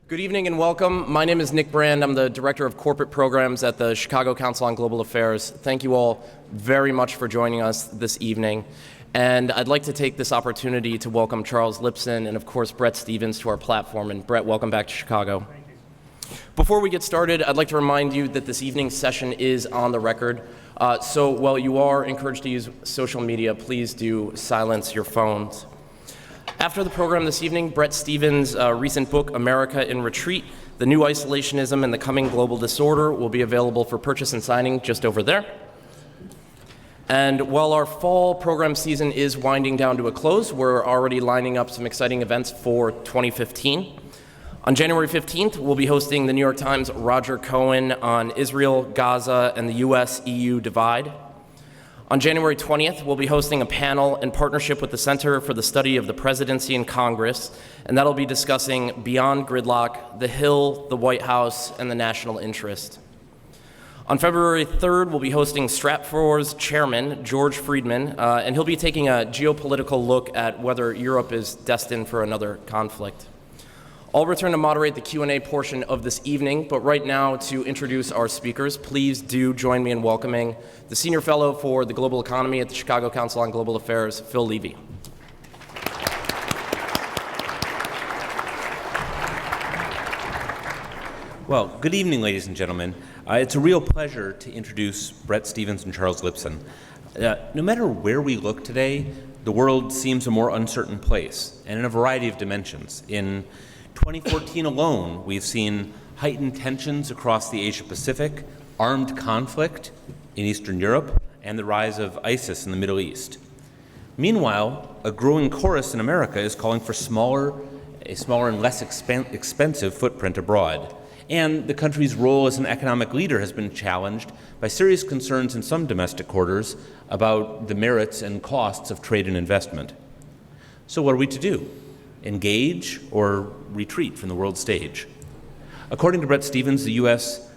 Good evening and welcome. My name is Nick Brand. I'm the Director of Corporate Programs at the Chicago Council on Global Affairs. Thank you all very much for joining us this evening. And I'd like to take this opportunity to welcome Charles Lipson and, of course, Bret Stephens to our platform. And Bret, welcome back to Chicago. Thank you. Before we get started, I'd like to remind you that this evening's session is on the record. So while you are encouraged to use social media, please do silence your phones. After the program this evening, Bret Stephens' recent book, America in Retreat, The New Isolationism and the Coming Global Disorder, will be available for purchase and signing just over there. And while our fall program season is winding down to a close, we're already lining up some exciting events for 2015. On January 15th, we'll be hosting the New York Times' Roger Cohen on Israel, Gaza, and the US-EU divide. On January 20th, we'll be hosting a panel in partnership with the Center for the Study of the Presidency and Congress, and that'll be discussing Beyond Gridlock, the Hill, the White House, and the national interest. On February 3rd, we'll be hosting Stratfor's chairman, George Friedman, and he'll be taking a geopolitical look at whether Europe is destined for another conflict. I'll return to moderate the Q&A portion of this evening, but right now, to introduce our speakers, please do join me in welcoming the Senior Fellow for the Global Economy at the Chicago Council on Global Affairs, Phil Levy. Well, good evening, ladies and gentlemen. It's a real pleasure to introduce Bret Stephens and Charles Lipson. No matter where we look today, the world seems a more uncertain place, and in a variety of dimensions. In 2014 alone, we've seen heightened tensions across the Asia-Pacific, armed conflict in Eastern Europe, and the rise of ISIS in the Middle East. Meanwhile, a growing chorus in America is calling for a smaller and less expensive footprint abroad. And the country's role as an economic leader has been challenged by serious concerns in some domestic quarters about the merits and costs of trade and investment. So what are we to do? Engage or retreat from the world stage? According to Bret Stephens, the U.S.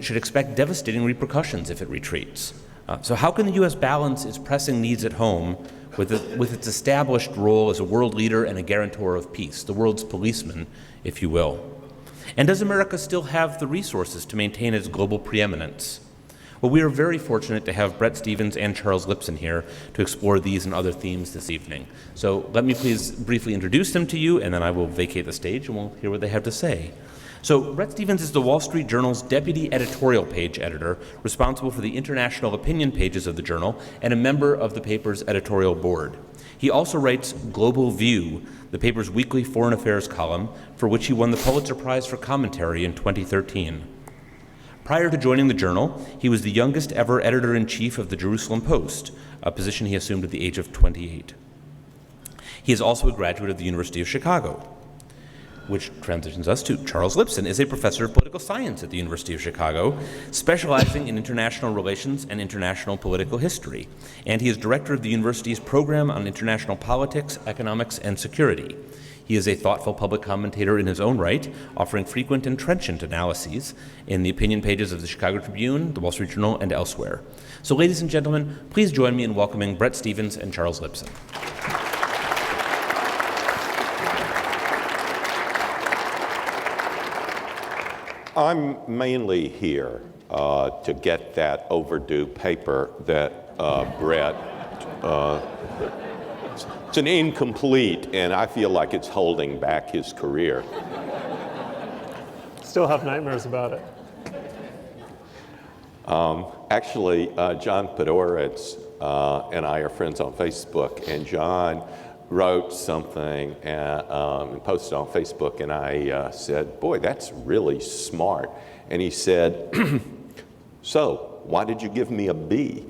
Should expect devastating repercussions if it retreats. So how can the U.S. balance its pressing needs at home with its established role as a world leader and a guarantor of peace, the world's policeman, if you will? And does America still have the resources to maintain its global preeminence? Well, we are very fortunate to have Bret Stephens and Charles Lipson here to explore these and other themes this evening. So let me please briefly introduce them to you, and then I will vacate the stage and we'll hear what they have to say. So Bret Stephens is the Wall Street Journal's deputy editorial page editor, responsible for the international opinion pages of the journal, and a member of the paper's editorial board. He also writes Global View, the paper's weekly foreign affairs column, for which he won the Pulitzer Prize for Commentary in 2013. Prior to joining the journal, he was the youngest ever editor-in-chief of the Jerusalem Post, a position he assumed at the age of 28. He is also a graduate of the University of Chicago, which transitions us to Charles Lipson, is a professor of political science at the University of Chicago, specializing in international relations and international political history. And he is director of the university's program on international politics, economics, and security. He is a thoughtful public commentator in his own right, offering frequent and trenchant analyses in the opinion pages of the Chicago Tribune, the Wall Street Journal, and elsewhere. So, ladies and gentlemen, please join me in welcoming Bret Stephens and Charles Lipson. I'm mainly here to get that overdue paper that Bret, it's an incomplete, and I feel like it's holding back his career. Still have nightmares about it. Actually, John Podhoretz and I are friends on Facebook, and John wrote something and posted on Facebook, and I said, boy, that's really smart. And he said, so, why did you give me a B?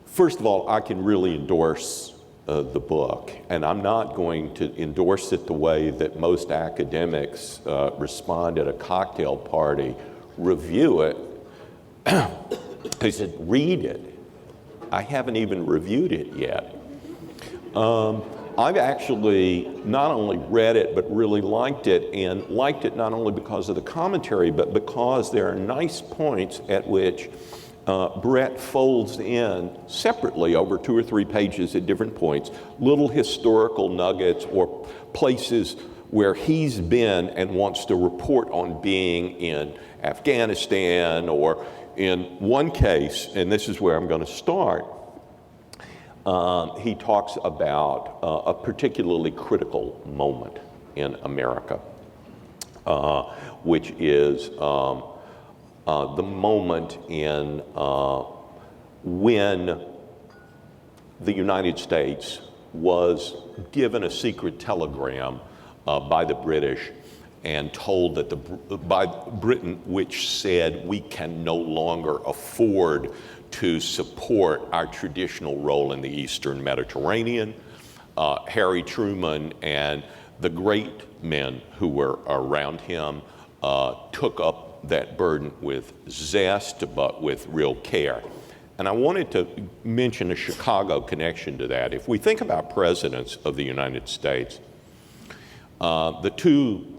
First of all, I can really endorse the book, and I'm not going to endorse it the way that most academics respond at a cocktail party, review it. I said, read it. I haven't even reviewed it yet. I've actually not only read it, but really liked it, and liked it not only because of the commentary, but because there are nice points at which Bret folds in separately over 2 or 3 pages at different points, little historical nuggets or places where he's been and wants to report on being in Afghanistan, or in one case, and this is where I'm going to start, he talks about a particularly critical moment in America, which is the moment in when the United States was given a secret telegram by the British and told that by Britain, which said we can no longer afford to support our traditional role in the Eastern Mediterranean. Harry Truman and the great men who were around him took up that burden with zest, but with real care. And I wanted to mention a Chicago connection to that. If we think about presidents of the United States, the 2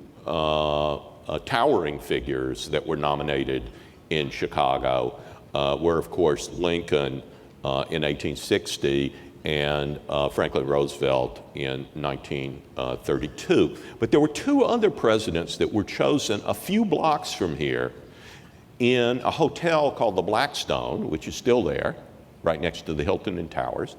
towering figures that were nominated in Chicago were, of course, Lincoln in 1860 and Franklin Roosevelt in 1932. But there were 2 other presidents that were chosen a few blocks from here in a hotel called the Blackstone, which is still there, right next to the Hilton and Towers,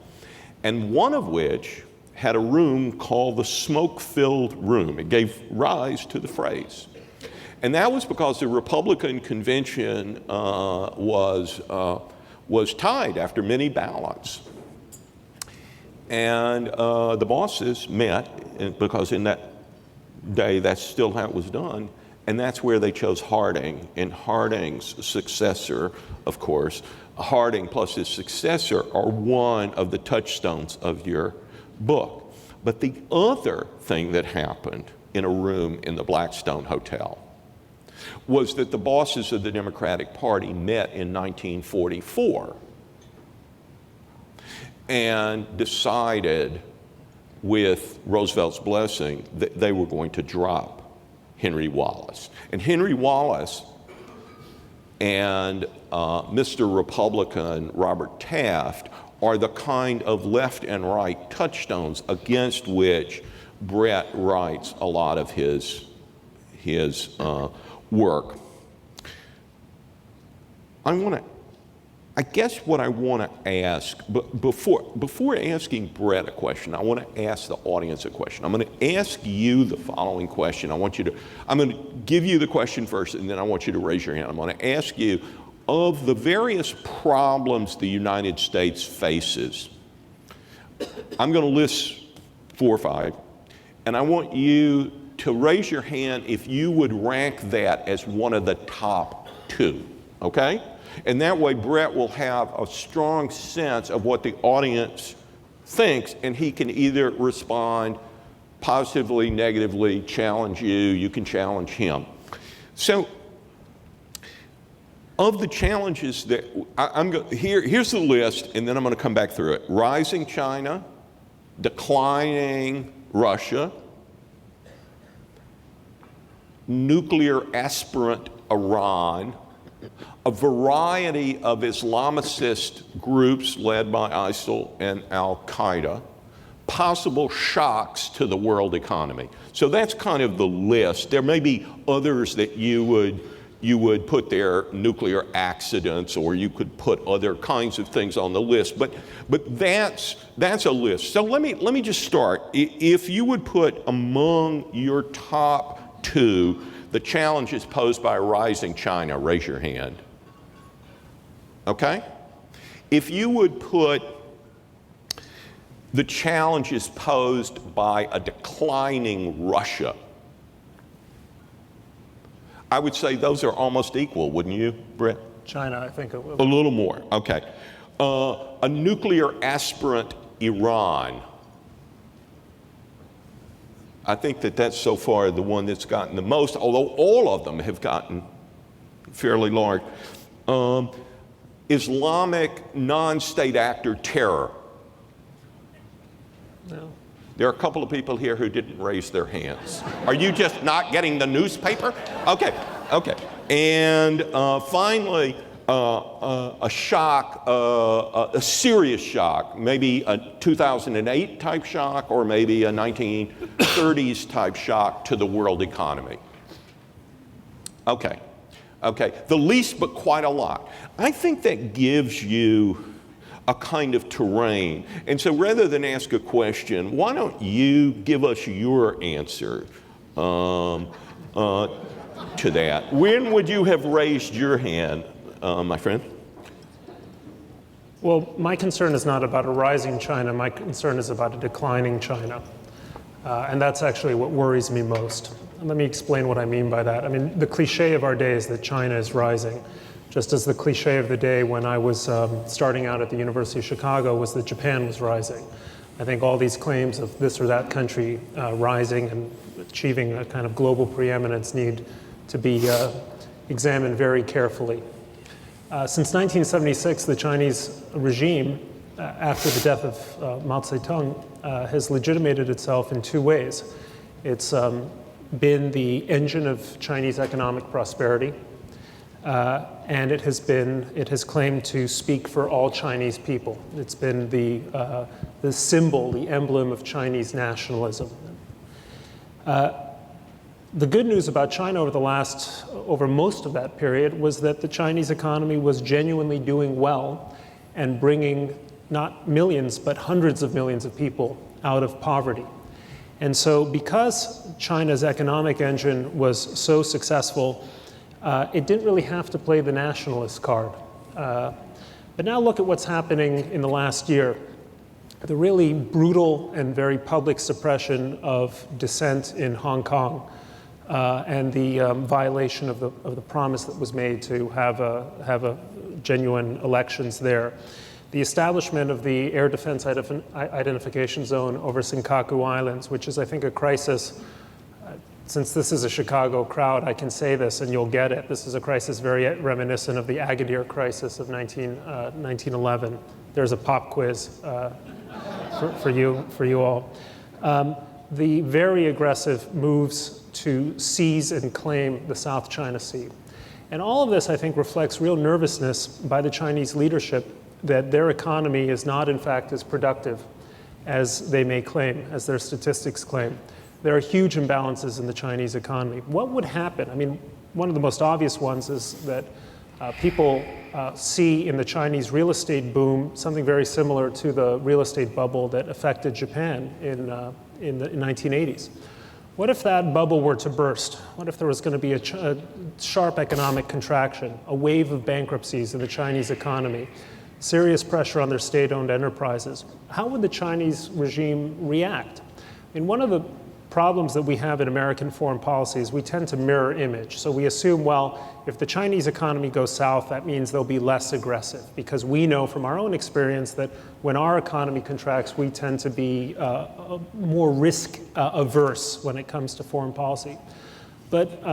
and one of which had a room called the smoke-filled room. It gave rise to the phrase. And that was because the Republican convention was tied after many ballots. And the bosses met, because in that day that's still how it was done, and that's where they chose Harding. And Harding's successor, of course, Harding plus his successor are one of the touchstones of your book. But the other thing that happened in a room in the Blackstone Hotel was that the bosses of the Democratic Party met in 1944 and decided, with Roosevelt's blessing, that they were going to drop Henry Wallace. And Henry Wallace and Mr. Republican Robert Taft are the kind of left and right touchstones against which Bret writes a lot of his work. I guess what I want to ask, but before asking Bret a question, I want to ask the audience a question. I'm going to ask you the following question. I'm going to give you the question first, and then I want you to raise your hand. I'm going to ask you, of the various problems the United States faces, I'm going to list 4 or 5, and I want you to raise your hand if you would rank that as one of the top 2, okay? And that way Bret will have a strong sense of what the audience thinks, and he can either respond positively, negatively, challenge you can challenge him. So, of the challenges that here's the list, and then I'm going to come back through it. Rising China, declining Russia, nuclear aspirant Iran, a variety of Islamicist groups led by ISIL and Al-Qaeda, possible shocks to the world economy. So that's kind of the list. There may be others that you would put there, nuclear accidents, or you could put other kinds of things on the list, but that's a list. So let me just start. If you would put among your top 2 the challenges posed by rising China, raise your hand. Okay? If you would put the challenges posed by a declining Russia, I would say those are almost equal, wouldn't you, Bret? China, I think it will. A little more, okay. A nuclear aspirant Iran. I think that's so far the one that's gotten the most, although all of them have gotten fairly large. Islamic non-state actor terror. No. There are a couple of people here who didn't raise their hands. Are you just not getting the newspaper? Okay. And finally, a shock, a serious shock, maybe a 2008 type shock or maybe a 1930s type shock to the world economy. Okay, the least but quite a lot. I think that gives you a kind of terrain. And so rather than ask a question, why don't you give us your answer to that? When would you have raised your hand, my friend? Well, my concern is not about a rising China. My concern is about a declining China. And that's actually what worries me most. And let me explain what I mean by that. I mean, the cliche of our day is that China is rising, just as the cliche of the day when I was starting out at the University of Chicago was that Japan was rising. I think all these claims of this or that country rising and achieving a kind of global preeminence need to be examined very carefully. Since 1976, the Chinese regime, after the death of Mao Zedong, has legitimated itself in two ways. It's been the engine of Chinese economic prosperity, and it has claimed to speak for all Chinese people. It's been the symbol, the emblem of Chinese nationalism. The good news about China over most of that period was that the Chinese economy was genuinely doing well and bringing not millions, but hundreds of millions of people out of poverty. And so because China's economic engine was so successful, it didn't really have to play the nationalist card. But now look at what's happening in the last year. The really brutal and very public suppression of dissent in Hong Kong and the violation of the promise that was made to have a genuine elections there. The establishment of the Air Defense Identification Zone over Senkaku Islands, which is, I think, a crisis. Since this is a Chicago crowd, I can say this and you'll get it. This is a crisis very reminiscent of the Agadir crisis of 1911. There's a pop quiz for you all. The very aggressive moves to seize and claim the South China Sea. And all of this, I think, reflects real nervousness by the Chinese leadership that their economy is not, in fact, as productive as they may claim, as their statistics claim. There are huge imbalances in the Chinese economy. What would happen? I mean, one of the most obvious ones is that people see in the Chinese real estate boom something very similar to the real estate bubble that affected Japan in the 1980s. What if that bubble were to burst? What if there was going to be a sharp economic contraction, a wave of bankruptcies in the Chinese economy, serious pressure on their state-owned enterprises? How would the Chinese regime react? I mean, one of the problems that we have in American foreign policy is we tend to mirror image. So we assume, well, if the Chinese economy goes south, that means they'll be less aggressive, because we know from our own experience that when our economy contracts, we tend to be more risk averse when it comes to foreign policy. But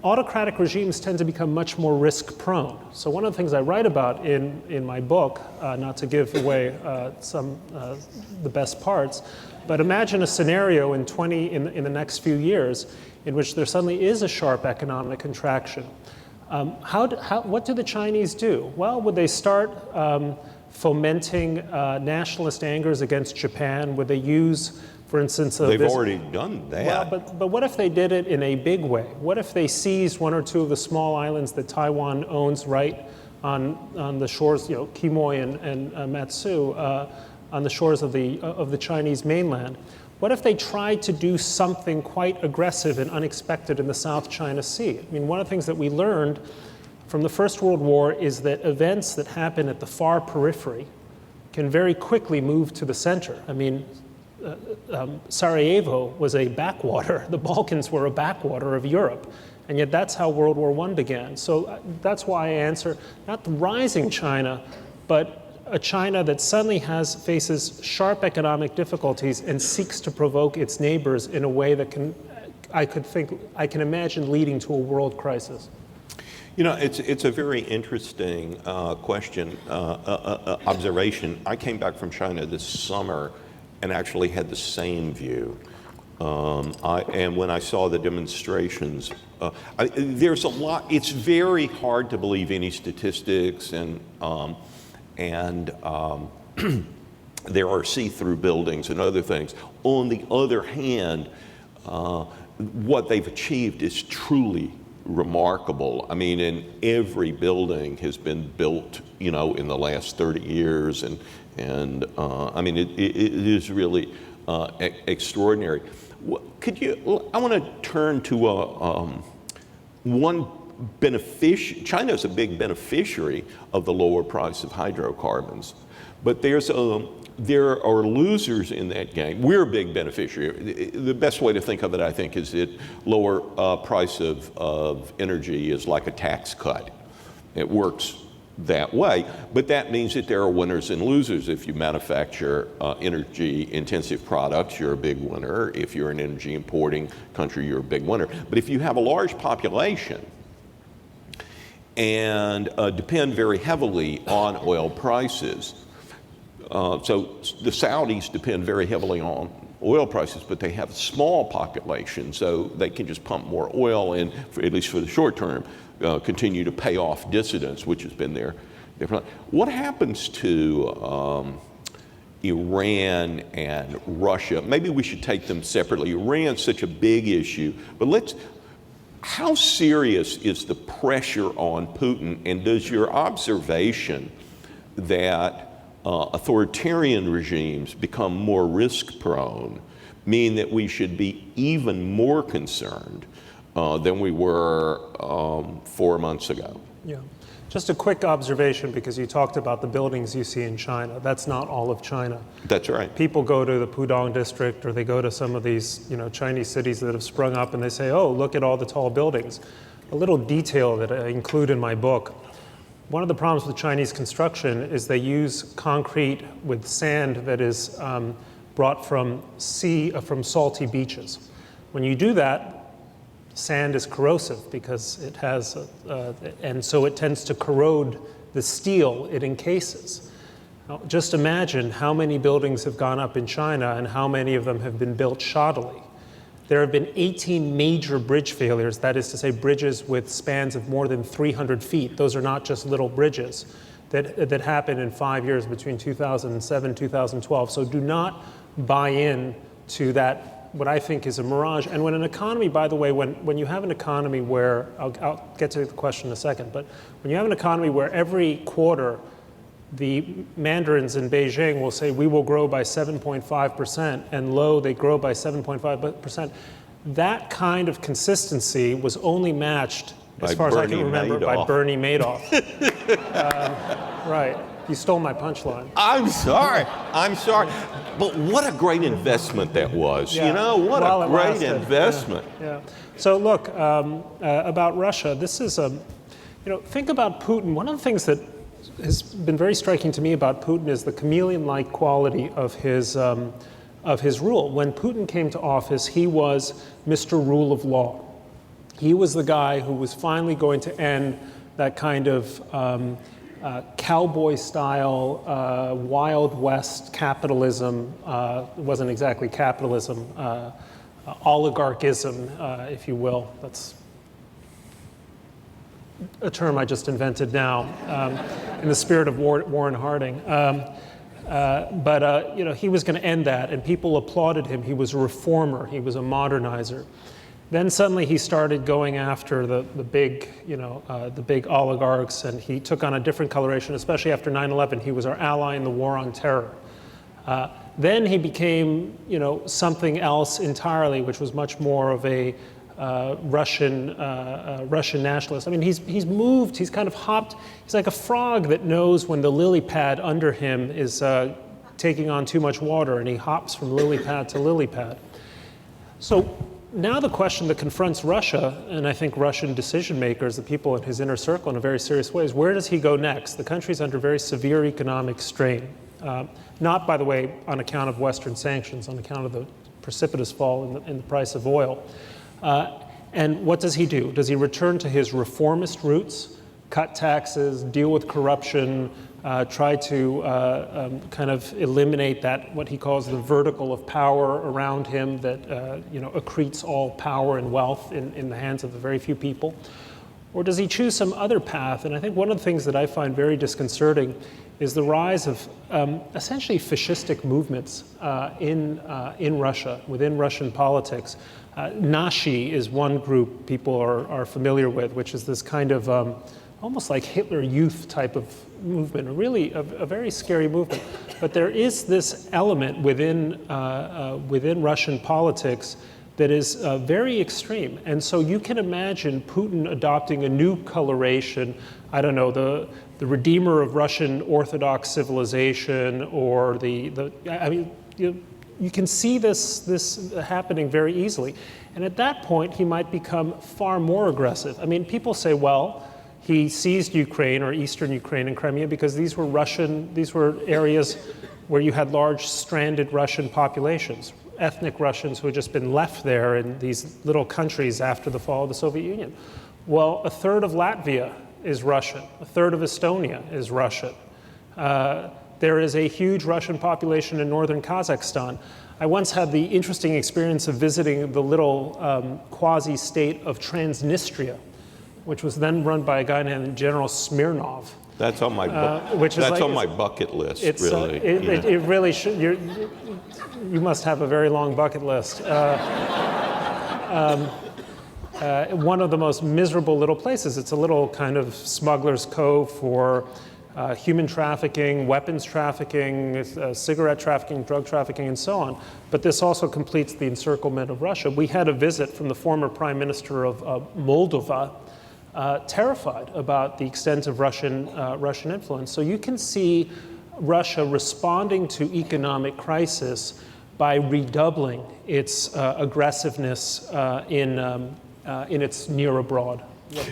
autocratic regimes tend to become much more risk prone. So one of the things I write about in my book, not to give away the best parts, but imagine a scenario in the next few years in which there suddenly is a sharp economic contraction. What do the Chinese do? Well, would they start fomenting nationalist angers against Japan? Would they use, for instance, they've already done that. Well, but what if they did it in a big way? What if they seized one or two of the small islands that Taiwan owns right on the shores, Quemoy and Matsu, on the shores of the Chinese mainland? What if they tried to do something quite aggressive and unexpected in the South China Sea? I mean, one of the things that we learned from the First World War is that events that happen at the far periphery can very quickly move to the center. I mean, Sarajevo was a backwater. The Balkans were a backwater of Europe. And yet that's how World War I began. So that's why I answer, not the rising China, but a China that suddenly faces sharp economic difficulties and seeks to provoke its neighbors in a way that I can imagine leading to a world crisis. You know, it's a very interesting question, observation. I came back from China this summer and actually had the same view. And when I saw the demonstrations, there's a lot. It's very hard to believe any statistics, and there are see-through buildings and other things. On the other hand, what they've achieved is truly remarkable. I mean, and every building has been built, in the last 30 years, and I mean, it is really extraordinary. I want to turn to one beneficiary. China is a big beneficiary of the lower price of hydrocarbons, but there are losers in that game. We're a big beneficiary. The best way to think of it, I think, is that lower price of energy is like a tax cut. It works that way, but that means that there are winners and losers. If you manufacture energy-intensive products, you're a big winner. If you're an energy importing country, you're a big winner. But if you have a large population and depend very heavily on oil prices, so the Saudis depend very heavily on oil prices, but they have a small population, so they can just pump more oil and, at least for the short term, continue to pay off dissidents, which has been their plan. What happens to Iran and Russia? Maybe we should take them separately. Iran's such a big issue, but how serious is the pressure on Putin, and does your observation that authoritarian regimes become more risk-prone mean that we should be even more concerned than we were 4 months ago? Yeah. Just a quick observation, because you talked about the buildings you see in China. That's not all of China. That's right. People go to the Pudong district, or they go to some of these, Chinese cities that have sprung up, and they say, "Oh, look at all the tall buildings." A little detail that I include in my book: one of the problems with Chinese construction is they use concrete with sand that is brought from salty beaches. When you do that, sand is corrosive because it has, and so it tends to corrode the steel it encases. Now, just imagine how many buildings have gone up in China and how many of them have been built shoddily. There have been 18 major bridge failures, that is to say bridges with spans of more than 300 feet. Those are not just little bridges that happened in 5 years between 2007 and 2012. So do not buy in to that, what I think is a mirage. And when an economy, by the way, when you have an economy where, I'll get to the question in a second, but when you have an economy where every quarter the mandarins in Beijing will say we will grow by 7.5%, and lo, they grow by 7.5%. That kind of consistency was only matched, as far as I can remember, by Bernie Madoff. Right. You stole my punchline. I'm sorry. But what a great investment that was. Yeah. What a great investment. Yeah. So look, about Russia, this is think about Putin. One of the things that has been very striking to me about Putin is the chameleon-like quality of his rule. When Putin came to office, he was Mr. Rule of Law. He was the guy who was finally going to end that kind of cowboy-style, Wild West capitalism. It wasn't exactly capitalism, oligarchism, if you will. That's a term I just invented now, in the spirit of Warren Harding. But he was going to end that, and people applauded him. He was a reformer. He was a modernizer. Then suddenly he started going after the big oligarchs, and he took on a different coloration, especially after 9/11. He was our ally in the war on terror. Then he became, something else entirely, which was much more of a Russian nationalist. I mean, he's moved. He's kind of hopped. He's like a frog that knows when the lily pad under him is taking on too much water, and he hops from lily pad to lily pad. So now the question that confronts Russia, and I think Russian decision makers, the people in his inner circle in a very serious way, is where does he go next? The country's under very severe economic strain. Not, by the way, on account of Western sanctions, on account of the precipitous fall in the price of oil. And what does he do? Does he return to his reformist roots, cut taxes, deal with corruption, try to kind of eliminate that, what he calls the vertical of power around him that accretes all power and wealth in the hands of a very few people? Or does he choose some other path? And I think one of the things that I find very disconcerting is the rise of essentially fascistic movements in Russia, within Russian politics. Nashi is one group people are familiar with, which is this kind of almost like Hitler Youth type of movement, really a very scary movement. But there is this element within Russian politics that is very extreme. And so you can imagine Putin adopting a new coloration, I don't know, the redeemer of Russian Orthodox civilization, or you can see this happening very easily. And at that point, he might become far more aggressive. I mean, people say, well, he seized Ukraine or eastern Ukraine and Crimea because these were areas where you had large stranded Russian populations, ethnic Russians who had just been left there in these little countries after the fall of the Soviet Union. Well, a third of Latvia is Russian. A third of Estonia is Russian. There is a huge Russian population in northern Kazakhstan. I once had the interesting experience of visiting the little quasi-state of Transnistria, which was then run by a guy named General Smirnov. That's on my my bucket list. Really, it really should. You must have a very long bucket list. One of the most miserable little places. It's a little kind of smuggler's cove for human trafficking, weapons trafficking, cigarette trafficking, drug trafficking, and so on. But this also completes the encirclement of Russia. We had a visit from the former prime minister of Moldova, terrified about the extent of Russian influence. So you can see Russia responding to economic crisis by redoubling its aggressiveness in its near abroad.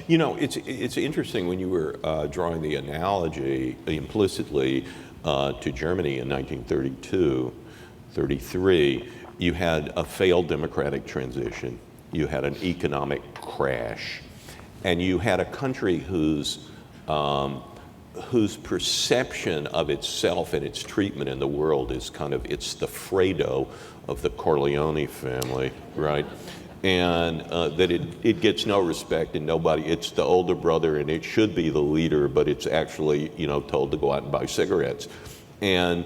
You know, it's interesting when you were drawing the analogy implicitly to Germany in 1932, 33. You had a failed democratic transition. You had an economic crash. And you had a country whose perception of itself and its treatment in the world is it's the Fredo of the Corleone family, right? And that it gets no respect and nobody, it's the older brother and it should be the leader, but it's actually, told to go out and buy cigarettes. And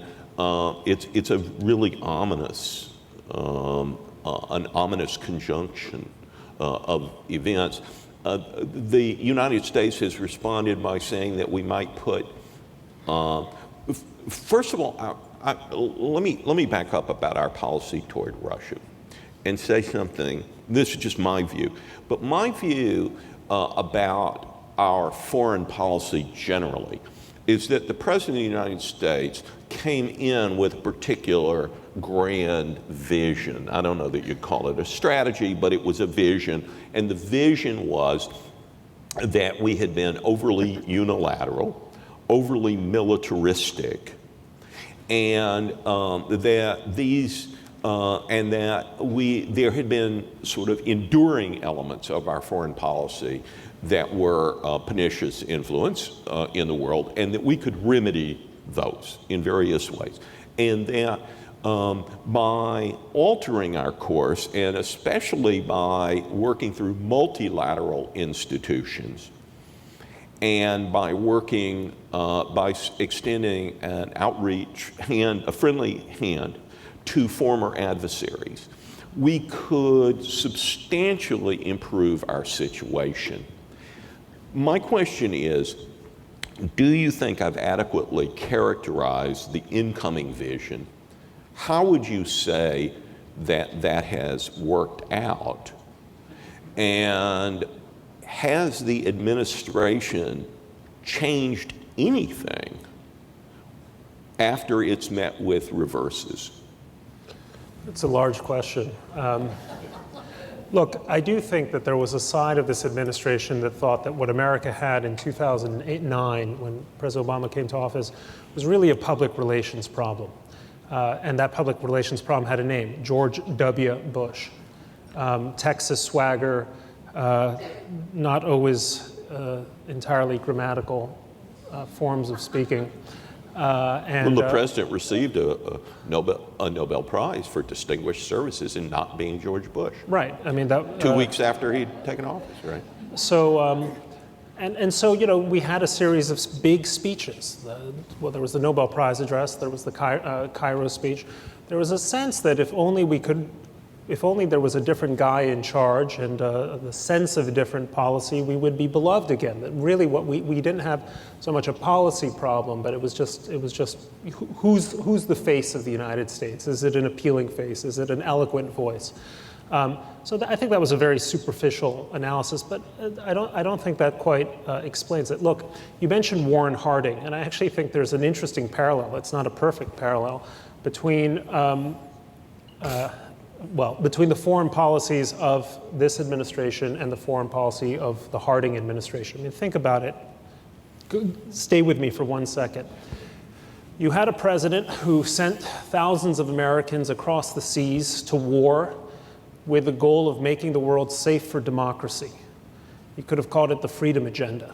it's a really ominous, an ominous conjunction of events. The United States has responded by saying that we might put, first of all, let me back up about our policy toward Russia and say something. This is just my view, but my view about our foreign policy generally is that the President of the United States came in with a particular grand vision. I don't know that you'd call it a strategy, but it was a vision. And the vision was that we had been overly unilateral, overly militaristic, and there had been sort of enduring elements of our foreign policy that were pernicious influence in the world, and that we could remedy those in various ways. And that by altering our course, and especially by working through multilateral institutions, and by working, by extending an outreach hand, a friendly hand to former adversaries, we could substantially improve our situation. My question is, do you think I've adequately characterized the incoming vision? How would you say that that has worked out? And has the administration changed anything after it's met with reverses? It's a large question. Look, I do think that there was a side of this administration that thought that what America had in 2008-9, when President Obama came to office, was really a public relations problem. And that public relations problem had a name, George W. Bush. Texas swagger, not always entirely grammatical forms of speaking. Well, the president received a Nobel Prize for distinguished services in not being George Bush. Right. I mean, that 2 weeks after he'd taken office, right? So, so you know, we had a series of big speeches. Well, there was the Nobel Prize address. There was the Cairo speech. There was a sense that if only there was a different guy in charge and the sense of a different policy, we would be beloved again. That really, what we didn't have so much a policy problem, but it was just who's the face of the United States? Is it an appealing face? Is it an eloquent voice? So I think that was a very superficial analysis, but I don't think that quite explains it. Look, you mentioned Warren Harding, and I actually think there's an interesting parallel. It's not a perfect parallel between between the foreign policies of this administration and the foreign policy of the Harding administration. I mean, think about it. Stay with me for 1 second. You had a president who sent thousands of Americans across the seas to war with the goal of making the world safe for democracy. You could have called it the freedom agenda.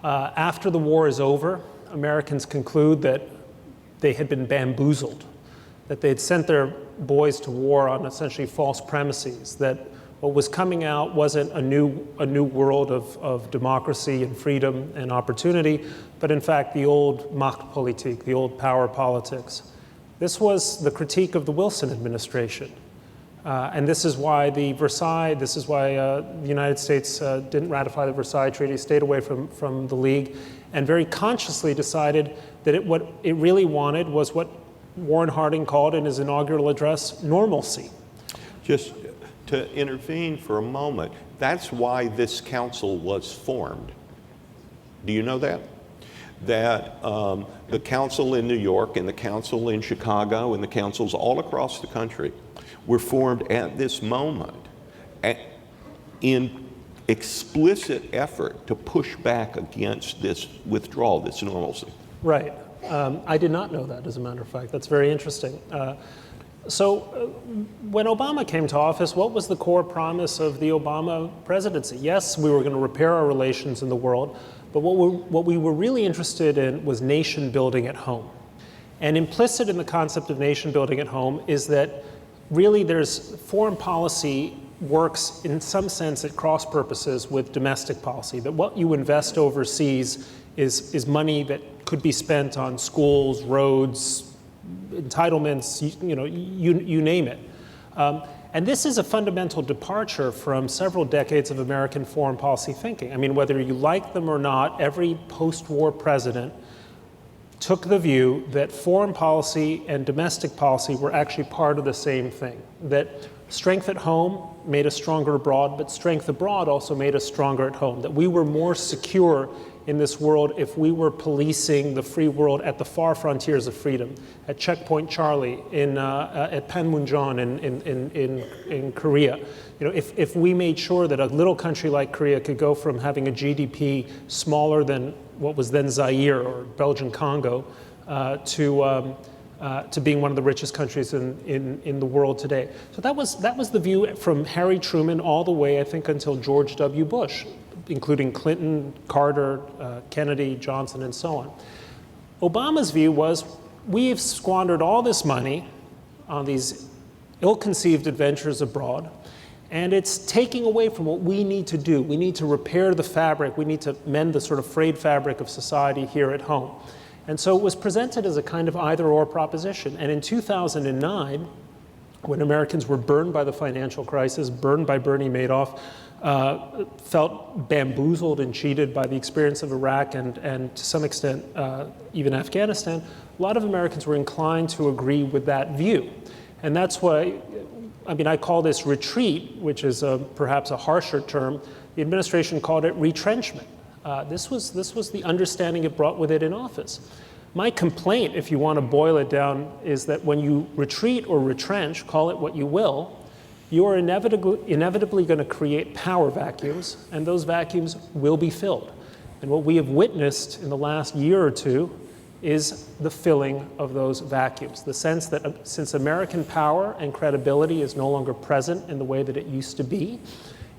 After the war is over, Americans conclude that they had been bamboozled, that they had sent their boys to war on essentially false premises, that what was coming out wasn't a new world of democracy and freedom and opportunity, but in fact the old Machtpolitik, the old power politics. This was the critique of the Wilson administration. And this is why the United States didn't ratify the Versailles Treaty, stayed away from the League, and very consciously decided that what it really wanted was what Warren Harding called in his inaugural address, normalcy. Just to intervene for a moment, that's why this council was formed. Do you know that? That the council in New York and the council in Chicago and the councils all across the country were formed at this moment in explicit effort to push back against this withdrawal, this normalcy. Right. I did not know that, as a matter of fact. That's very interesting. So when Obama came to office, what was the core promise of the Obama presidency? Yes, we were going to repair our relations in the world, but what we were really interested in was nation building at home. And implicit in the concept of nation building at home is that really there's foreign policy works in some sense at cross purposes with domestic policy, that what you invest overseas is money that could be spent on schools, roads, entitlements, you name it. And this is a fundamental departure from several decades of American foreign policy thinking. I mean, whether you like them or not, every post-war president took the view that foreign policy and domestic policy were actually part of the same thing, that strength at home made us stronger abroad, but strength abroad also made us stronger at home, that we were more secure in this world if we were policing the free world at the far frontiers of freedom, at Checkpoint Charlie, at Panmunjom in Korea. If we made sure that a little country like Korea could go from having a GDP smaller than what was then Zaire or Belgian Congo to being one of the richest countries in the world today. So that was the view from Harry Truman all the way, I think, until George W. Bush, including Clinton, Carter, Kennedy, Johnson, and so on. Obama's view was, we've squandered all this money on these ill-conceived adventures abroad, and it's taking away from what we need to do. We need to repair the fabric. We need to mend the sort of frayed fabric of society here at home. And so it was presented as a kind of either-or proposition. And in 2009, when Americans were burned by the financial crisis, burned by Bernie Madoff, felt bamboozled and cheated by the experience of Iraq and to some extent even Afghanistan, a lot of Americans were inclined to agree with that view. And that's why, I call this retreat, which is perhaps a harsher term. The administration called it retrenchment. This was the understanding it brought with it in office. My complaint, if you want to boil it down, is that when you retreat or retrench, call it what you will, you are inevitably going to create power vacuums, and those vacuums will be filled. And what we have witnessed in the last year or two is the filling of those vacuums. The sense that since American power and credibility is no longer present in the way that it used to be,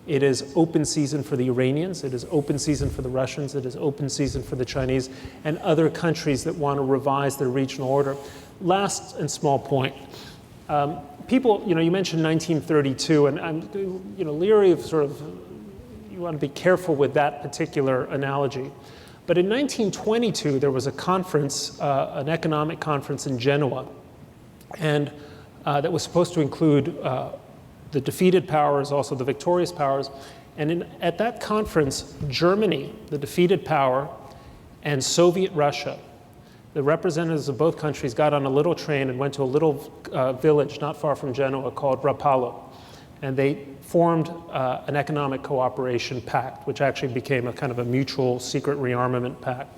It is open season for the Iranians, it is open season for the Russians, it is open season for the Chinese and other countries that want to revise their regional order. Last and small point. People, you mentioned 1932, and I'm, leery of you want to be careful with that particular analogy. But in 1922, there was a conference, an economic conference in Genoa, and that was supposed to include the defeated powers, also the victorious powers. And at that conference, Germany, the defeated power, and Soviet Russia, the representatives of both countries got on a little train and went to a little village not far from Genoa called Rapallo. And they formed an economic cooperation pact, which actually became a kind of a mutual secret rearmament pact.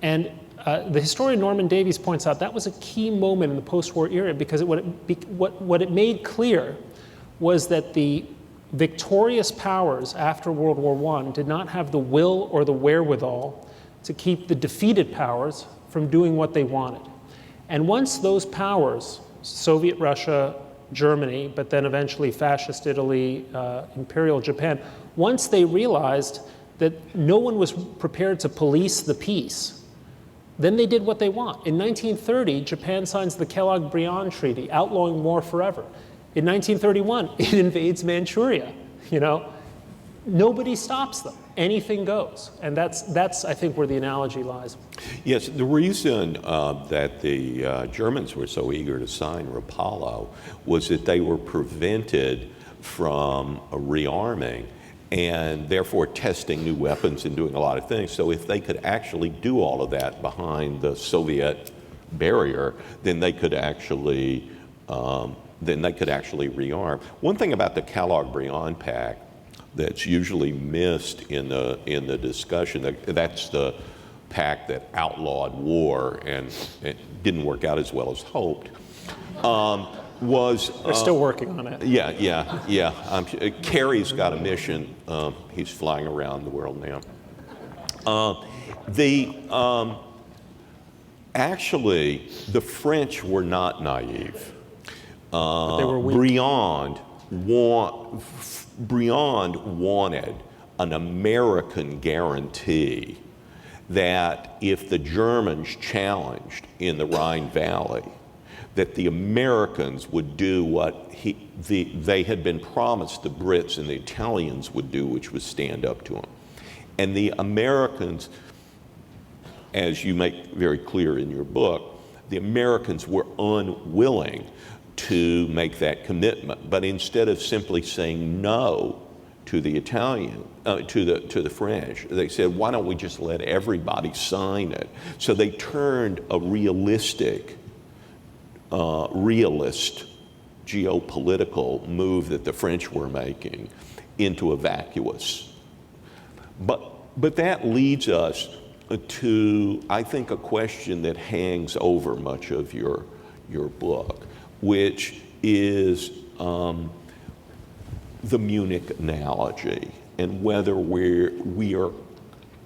And the historian Norman Davies points out that was a key moment in the post-war era because what it made clear was that the victorious powers after World War I did not have the will or the wherewithal to keep the defeated powers from doing what they wanted. And once those powers, Soviet Russia, Germany, but then eventually fascist Italy, Imperial Japan, once they realized that no one was prepared to police the peace, then they did what they want. In 1930, Japan signs the Kellogg-Briand Treaty, outlawing war forever. In 1931, it invades Manchuria. Nobody stops them. Anything goes. And that's I think, where the analogy lies. Yes, the reason that the Germans were so eager to sign Rapallo was that they were prevented from rearming and therefore testing new weapons and doing a lot of things. So if they could actually do all of that behind the Soviet barrier, then they could actually rearm. One thing about the Kellogg-Briand Pact that's usually missed in the discussion, that's the pact that outlawed war and it didn't work out as well as hoped, was... They're still working on it. Yeah. Kerry's got a mission. He's flying around the world now. Actually, the French were not naive. But they were weak. Briand wanted an American guarantee that if the Germans challenged in the Rhine Valley, that the Americans would do what they had been promised the Brits and the Italians would do, which was stand up to him. And the Americans, as you make very clear in your book, the Americans were unwilling to make that commitment. But instead of simply saying no to the to the French, they said, why don't we just let everybody sign it? So they turned a realist geopolitical move that the French were making into a vacuous. But that leads us to, I think, a question that hangs over much of your book, which is the Munich analogy and whether we are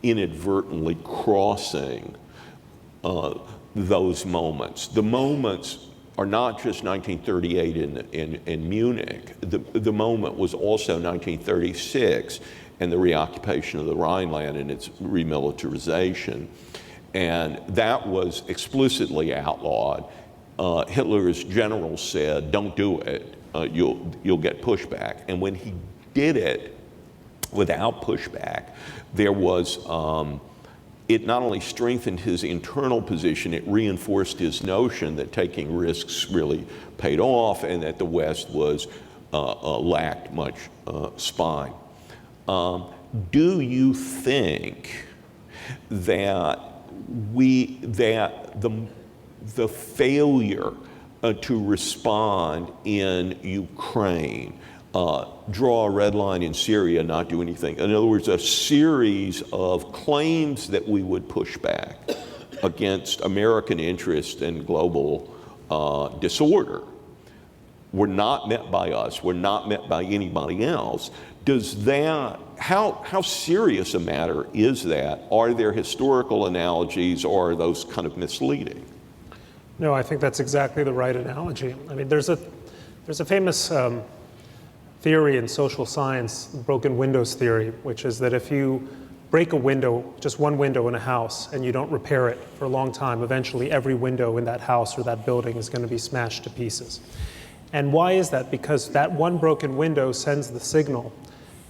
inadvertently crossing those moments. The moments are not just 1938 in Munich. The moment was also 1936 and the reoccupation of the Rhineland and its remilitarization. And that was explicitly outlawed. Hitler's generals said, don't do it, you'll get pushback. And when he did it without pushback, there was, it not only strengthened his internal position, it reinforced his notion that taking risks really paid off and that the West was lacked much spine. Do you think that the failure to respond in Ukraine, draw a red line in Syria, not do anything. In other words, a series of claims that we would push back against American interest and global disorder were not met by us, were not met by anybody else. Does that, how serious a matter is that? Are there historical analogies or are those kind of misleading? No, I think that's exactly the right analogy. I mean, there's a famous theory in social science, the broken windows theory, which is that if you break a window, just one window in a house, and you don't repair it for a long time, eventually every window in that house or that building is going to be smashed to pieces. And why is that? Because that one broken window sends the signal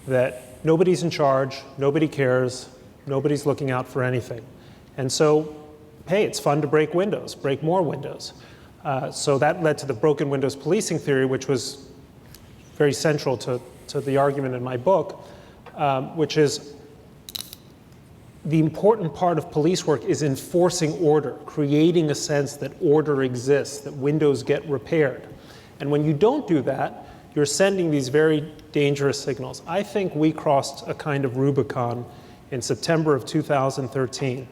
that nobody's in charge, nobody cares, nobody's looking out for anything. And so, hey, it's fun to break windows, break more windows. So that led to the broken windows policing theory, which was very central to the argument in my book, which is the important part of police work is enforcing order, creating a sense that order exists, that windows get repaired. And when you don't do that, you're sending these very dangerous signals. I think we crossed a kind of Rubicon in September of 2013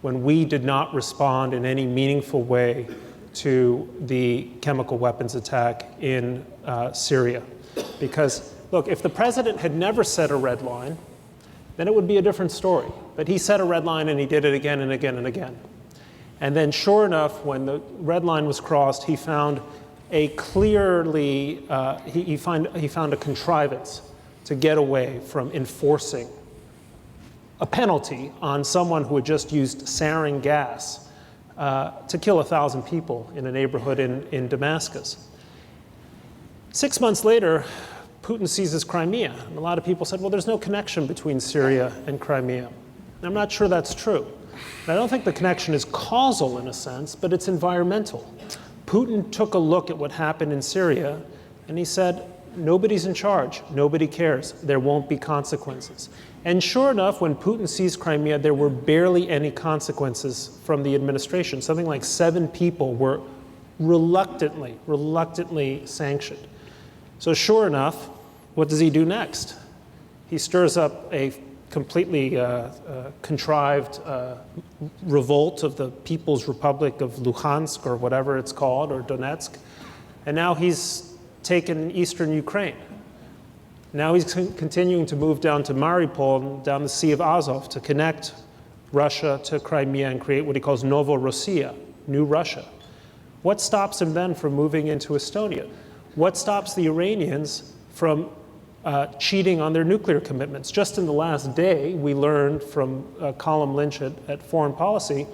when we did not respond in any meaningful way to the chemical weapons attack in Syria. Because, look, if the president had never set a red line, then it would be a different story. But he set a red line and he did it again and again and again. And then sure enough, when the red line was crossed, he found a clearly, he found a contrivance to get away from enforcing a penalty on someone who had just used sarin gas to kill 1,000 people in a neighborhood in Damascus. 6 months later, Putin seizes Crimea. And a lot of people said, well, there's no connection between Syria and Crimea. And I'm not sure that's true. And I don't think the connection is causal in a sense, but it's environmental. Putin took a look at what happened in Syria, and he said, nobody's in charge, nobody cares, there won't be consequences. And sure enough, when Putin seized Crimea, there were barely any consequences from the administration. Something like 7 people were reluctantly sanctioned. So sure enough, what does he do next? He stirs up a completely contrived revolt of the People's Republic of Luhansk, or whatever it's called, or Donetsk. And now he's taken eastern Ukraine. Now he's continuing to move down to Mariupol, down the Sea of Azov, to connect Russia to Crimea and create what he calls Novorossiya, New Russia. What stops him then from moving into Estonia? What stops the Iranians from cheating on their nuclear commitments? Just in the last day, we learned from columnist at Foreign Policy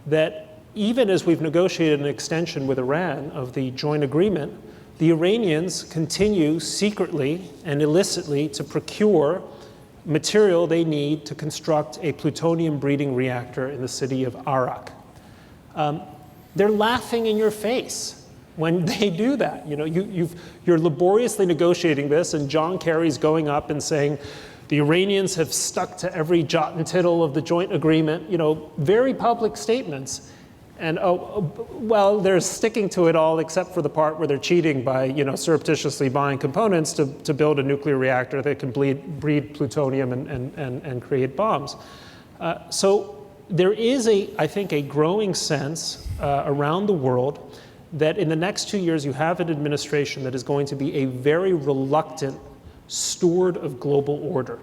that even as we've negotiated an extension with Iran of the joint agreement, the Iranians continue secretly and illicitly to procure material they need to construct a plutonium breeding reactor in the city of Arak. They're laughing in your face when they do that. You know, you're laboriously negotiating this, and John Kerry's going up and saying, the Iranians have stuck to every jot and tittle of the joint agreement, you know, very public statements. And, well, they're sticking to it all except for the part where they're cheating by, you know, surreptitiously buying components to build a nuclear reactor that can breed plutonium and create bombs. So there is, I think, a growing sense around the world that in the next 2 years you have an administration that is going to be a very reluctant steward of global order.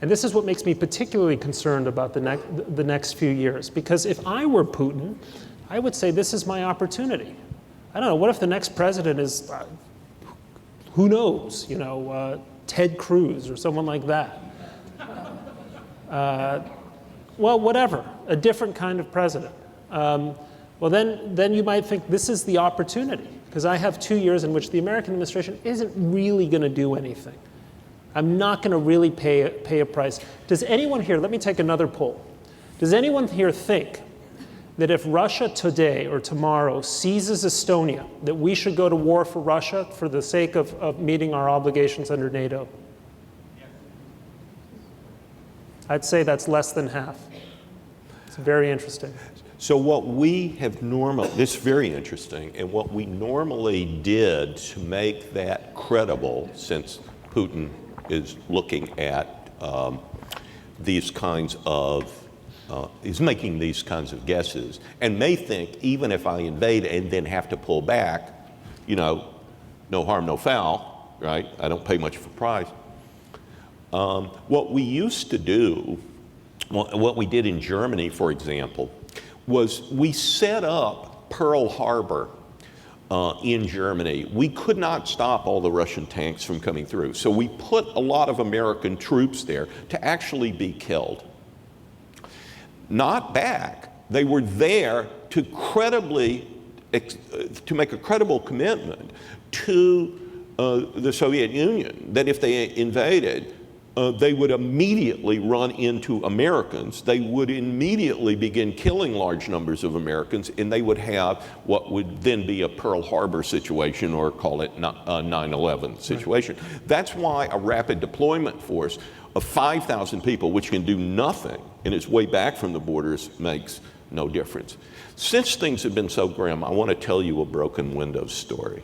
And this is what makes me particularly concerned about the next few years. Because if I were Putin, I would say this is my opportunity. I don't know, what if the next president is, who knows, you know, Ted Cruz or someone like that? Well, whatever, a different kind of president. Well, then you might think this is the opportunity, because I have 2 years in which the American administration isn't really going to do anything. I'm not going to really pay a price. Does anyone here, let me take another poll. Does anyone here think that if Russia today or tomorrow seizes Estonia, that we should go to war for Russia for the sake of meeting our obligations under NATO? I'd say that's less than half. It's very interesting. So what we have normally, this is very interesting, and what we normally did to make that credible, since Putin is looking at these kinds of, is making these kinds of guesses, and may think even if I invade and then have to pull back, you know, no harm, no foul, right? I don't pay much for price. What we used to do, what we did in Germany, for example, was we set up Pearl Harbor in Germany, we could not stop all the Russian tanks from coming through. So we put a lot of American troops there to actually be killed. Not back. They were there to make a credible commitment to the Soviet Union, that if they invaded, they would immediately run into Americans. They would immediately begin killing large numbers of Americans, and they would have what would then be a Pearl Harbor situation, or call it a 9/11 situation. Right. That's why a rapid deployment force of 5,000 people, which can do nothing and is way back from the borders, makes no difference. Since things have been so grim, I want to tell you a broken windows story.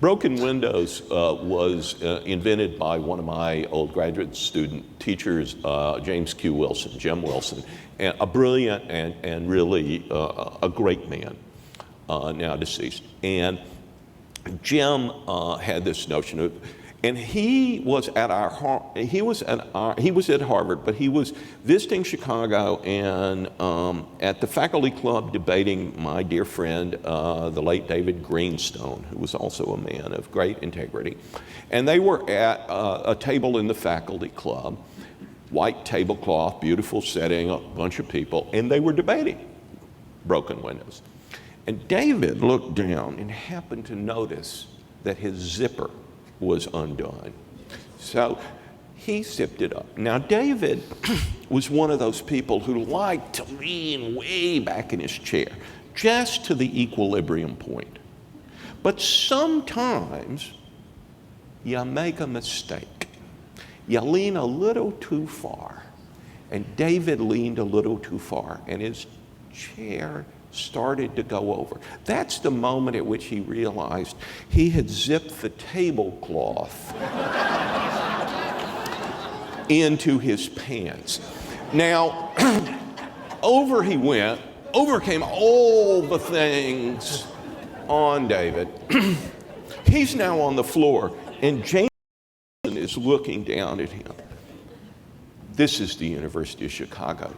Broken windows was invented by one of my old graduate student teachers, James Q. Wilson, Jim Wilson, and a brilliant and really a great man, now deceased. And Jim had this notion of, and he was at Harvard, but he was visiting Chicago and at the faculty club debating my dear friend, the late David Greenstone, who was also a man of great integrity. And they were at a table in the faculty club, white tablecloth, beautiful setting, a bunch of people, and they were debating broken windows. And David looked down and happened to notice that his zipper was undone. So he zipped it up. Now David was one of those people who liked to lean way back in his chair, just to the equilibrium point. But sometimes you make a mistake. You lean a little too far. And David leaned a little too far, and his chair started to go over. That's the moment at which he realized he had zipped the tablecloth into his pants. Now, over he went, overcame all the things on David. He's now on the floor, and Jameson is looking down at him. This is the University of Chicago.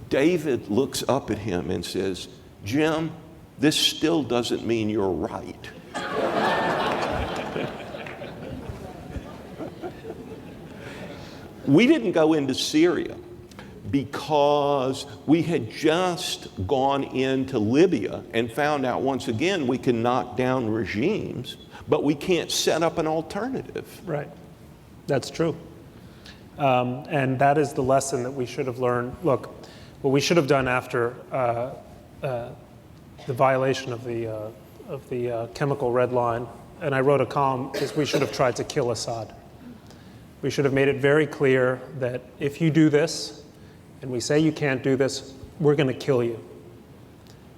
David looks up at him and says, "Jim, this still doesn't mean you're right." We didn't go into Syria because we had just gone into Libya and found out once again we can knock down regimes, but we can't set up an alternative. Right. That's true. And that is the lesson that we should have learned. Look, what we should have done after the violation of the chemical red line, and I wrote a column, is we should have tried to kill Assad. We should have made it very clear that if you do this, and we say you can't do this, we're going to kill you.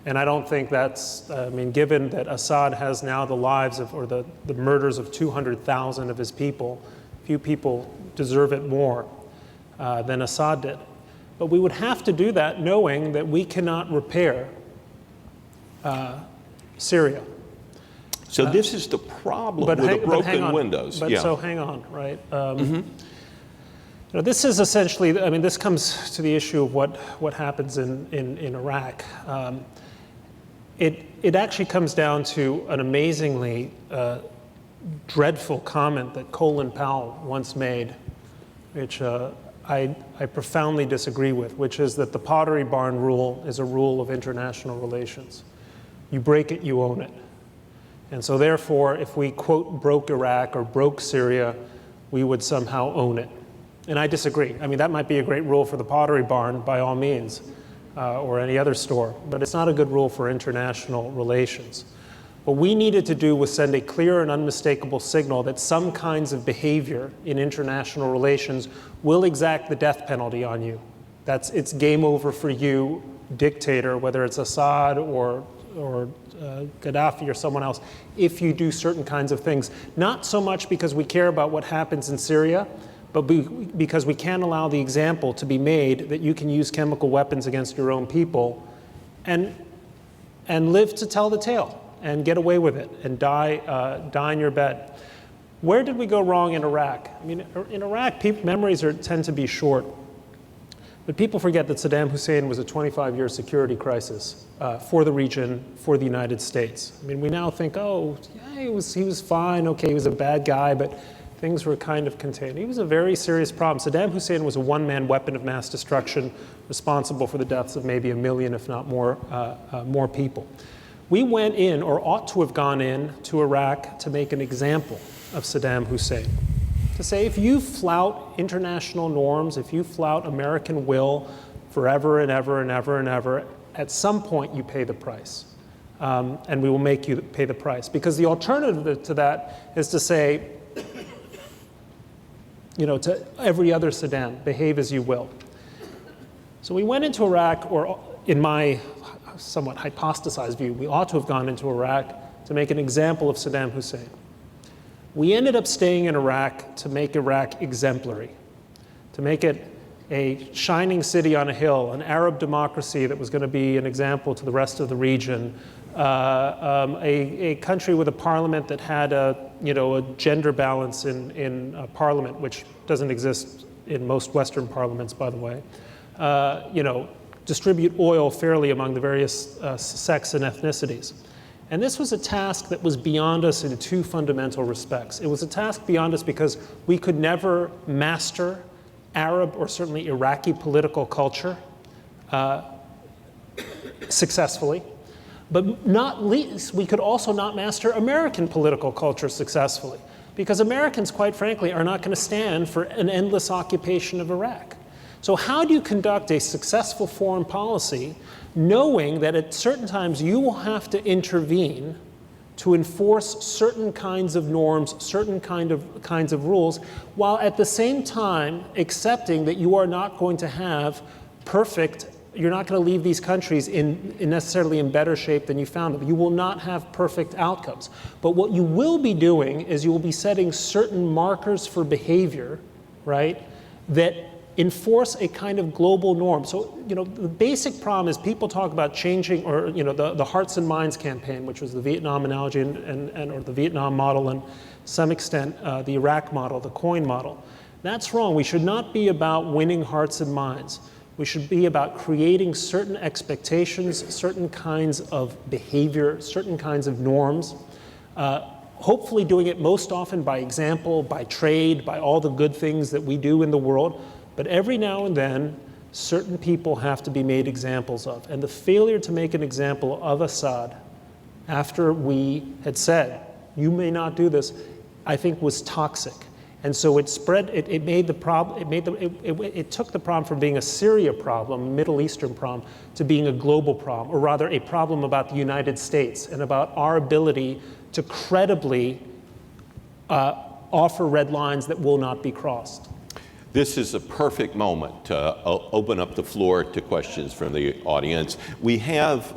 And I don't think that's, given that Assad has now the lives of, or the murders of 200,000 of his people, few people deserve it more than Assad did. But we would have to do that knowing that we cannot repair Syria. So this is the problem with the broken windows. So hang on, right? This is essentially, this comes to the issue of what happens in Iraq. It actually comes down to an amazingly dreadful comment that Colin Powell once made, which I profoundly disagree with, which is that the Pottery Barn rule is a rule of international relations. You break it, you own it. And so therefore, if we, quote, broke Iraq or broke Syria, we would somehow own it. And I disagree. That might be a great rule for the Pottery Barn, by all means, or any other store, but it's not a good rule for international relations. What we needed to do was send a clear and unmistakable signal that some kinds of behavior in international relations will exact the death penalty on you. It's game over for you, dictator, whether it's Assad or Gaddafi or someone else, if you do certain kinds of things. Not so much because we care about what happens in Syria, but because we can't allow the example to be made that you can use chemical weapons against your own people and live to tell the tale and get away with it and die in your bed. Where did we go wrong in Iraq? In Iraq, memories tend to be short. But people forget that Saddam Hussein was a 25-year security crisis for the region, for the United States. I mean, we now think, oh, yeah, he was fine, okay, he was a bad guy, but things were kind of contained. He was a very serious problem. Saddam Hussein was a one-man weapon of mass destruction responsible for the deaths of maybe 1 million, if not more people. We went in, or ought to have gone in, to Iraq to make an example of Saddam Hussein. To say, if you flout international norms, if you flout American will forever and ever and ever and ever, at some point you pay the price. And we will make you pay the price. Because the alternative to that is to say, to every other Saddam, behave as you will. So we went into Iraq, or in my somewhat hypostasized view, we ought to have gone into Iraq to make an example of Saddam Hussein. We ended up staying in Iraq to make Iraq exemplary, to make it a shining city on a hill, an Arab democracy that was going to be an example to the rest of the region, a country with a parliament that had a gender balance in parliament, which doesn't exist in most Western parliaments, by the way. Distribute oil fairly among the various sects and ethnicities. And this was a task that was beyond us in two fundamental respects. It was a task beyond us because we could never master Arab or certainly Iraqi political culture successfully. But not least, we could also not master American political culture successfully, because Americans, quite frankly, are not going to stand for an endless occupation of Iraq. So how do you conduct a successful foreign policy knowing that at certain times you will have to intervene to enforce certain kinds of norms, certain kinds of rules, while at the same time accepting that you are not going to have you're not going to leave these countries necessarily in better shape than you found them. You will not have perfect outcomes. But what you will be doing is you will be setting certain markers for behavior, right, that enforce a kind of global norm. So, the basic problem is people talk about changing, or, the Hearts and Minds campaign, which was the Vietnam analogy or the Vietnam model, and to some extent the Iraq model, the coin model. That's wrong. We should not be about winning hearts and minds. We should be about creating certain expectations, certain kinds of behavior, certain kinds of norms, hopefully doing it most often by example, by trade, by all the good things that we do in the world. But every now and then, certain people have to be made examples of. And the failure to make an example of Assad, after we had said, you may not do this, I think was toxic. And so it spread, it made the problem, it took the problem from being a Syria problem, a Middle Eastern problem, to being a global problem, or rather a problem about the United States and about our ability to credibly offer red lines that will not be crossed. This is a perfect moment to open up the floor to questions from the audience. We have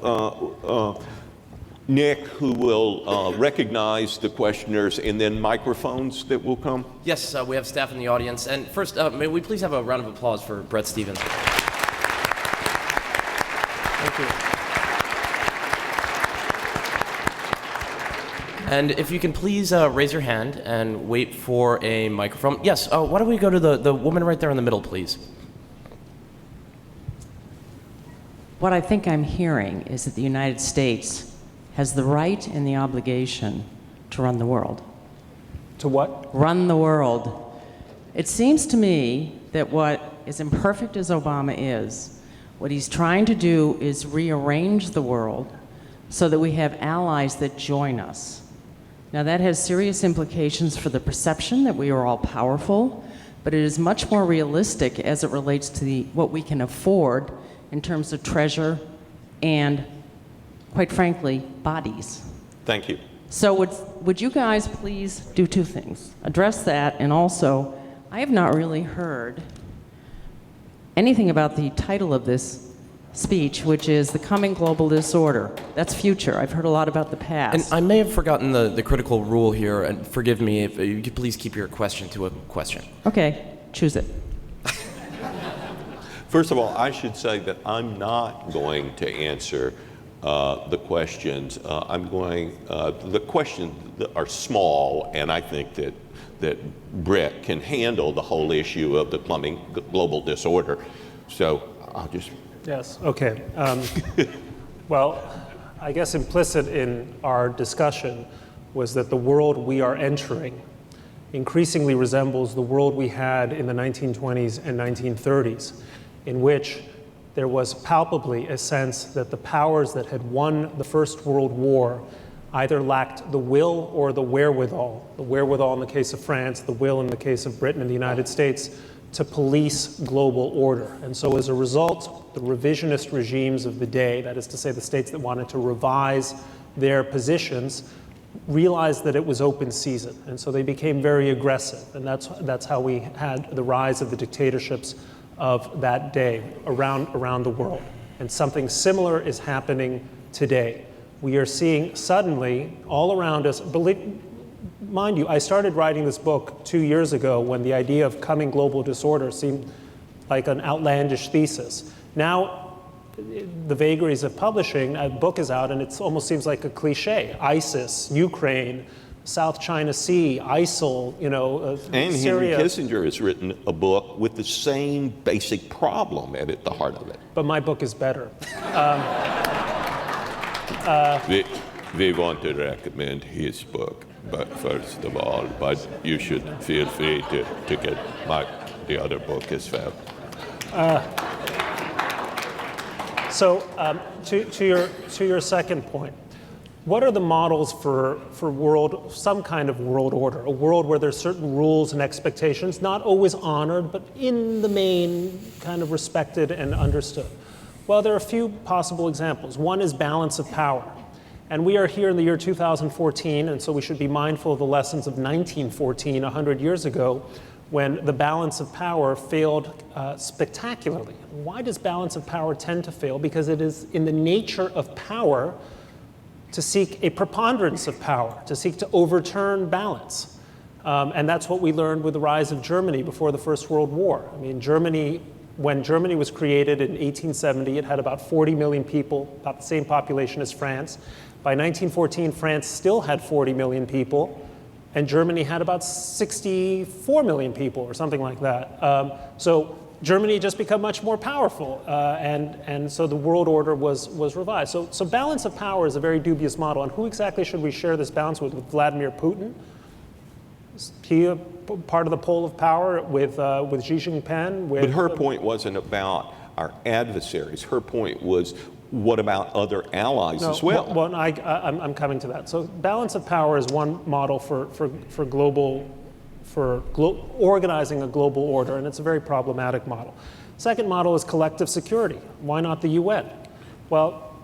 Nick, who will recognize the questioners, and then microphones that will come. Yes, we have staff in the audience. And first, may we please have a round of applause for Bret Stephens. Thank you. And if you can please raise your hand and wait for a microphone. Yes, why don't we go to the woman right there in the middle, please. What I think I'm hearing is that the United States has the right and the obligation to run the world. To what? Run the world. It seems to me that what, as imperfect as Obama is, what he's trying to do is rearrange the world so that we have allies that join us. Now that has serious implications for the perception that we are all powerful, but it is much more realistic as it relates to what we can afford in terms of treasure and, quite frankly, bodies. Thank you. So would you guys please do two things? Address that, and also, I have not really heard anything about the title of this speech, which is The Coming Global Disorder. That's future. I've heard a lot about the past. And I may have forgotten the critical rule here, and forgive me if you could please keep your question to a question. Okay, choose it. First of all, I should say that I'm not going to answer the questions. The questions are small, and I think that Bret can handle the whole issue of the plumbing global disorder. So I'll just... Yes, okay. Well, I guess implicit in our discussion was that the world we are entering increasingly resembles the world we had in the 1920s and 1930s, in which there was palpably a sense that the powers that had won the First World War either lacked the will or the wherewithal in the case of France, the will in the case of Britain and the United States, to police global order. And so as a result, the revisionist regimes of the day, that is to say the states that wanted to revise their positions, realized that it was open season. And so they became very aggressive. And that's how we had the rise of the dictatorships of that day around the world. And something similar is happening today. We are seeing suddenly all around us, mind you, I started writing this book 2 years ago when the idea of coming global disorder seemed like an outlandish thesis. Now, the vagaries of publishing, a book is out and it almost seems like a cliche. ISIS, Ukraine, South China Sea, ISIL, and Syria. Henry Kissinger has written a book with the same basic problem at the heart of it. But my book is better. We want to recommend his book, but first of all, but you should feel free to get the other book as well. So to your second point, what are the models for some kind of world order? A world where there's certain rules and expectations, not always honored, but in the main kind of respected and understood. Well, there are a few possible examples. One is balance of power. And we are here in the year 2014, and so we should be mindful of the lessons of 1914, 100 years ago, when the balance of power failed spectacularly. Why does balance of power tend to fail? Because it is in the nature of power to seek a preponderance of power, to seek to overturn balance. And that's what we learned with the rise of Germany before the First World War. I mean, when Germany was created in 1870, it had about 40 million people, about the same population as France. By 1914, France still had 40 million people, and Germany had about 64 million people, or something like that. So Germany just became much more powerful, and so the world order was revised. So balance of power is a very dubious model, and who exactly should we share this balance with Vladimir Putin? Is he a part of the pole of power with Xi Jinping? But her point wasn't about our adversaries. Her point was, what about other allies as well? Well, I'm coming to that. So balance of power is one model for organizing a global order, and it's a very problematic model. Second model is collective security. Why not the UN? Well,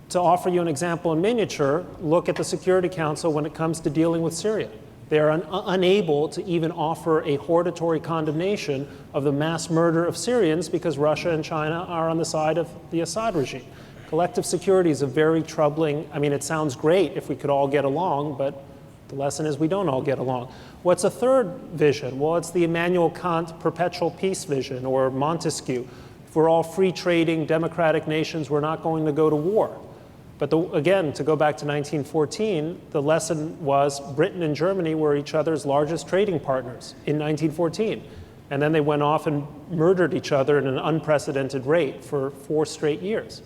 to offer you an example in miniature, look at the Security Council when it comes to dealing with Syria. They are unable to even offer a hortatory condemnation of the mass murder of Syrians because Russia and China are on the side of the Assad regime. Collective security is a very troubling, I mean, it sounds great if we could all get along, but the lesson is we don't all get along. What's a third vision? Well, it's the Immanuel Kant perpetual peace vision, or Montesquieu. If we're all free trading democratic nations, we're not going to go to war. But again, to go back to 1914, the lesson was Britain and Germany were each other's largest trading partners in 1914. And then they went off and murdered each other at an unprecedented rate for 4 straight years.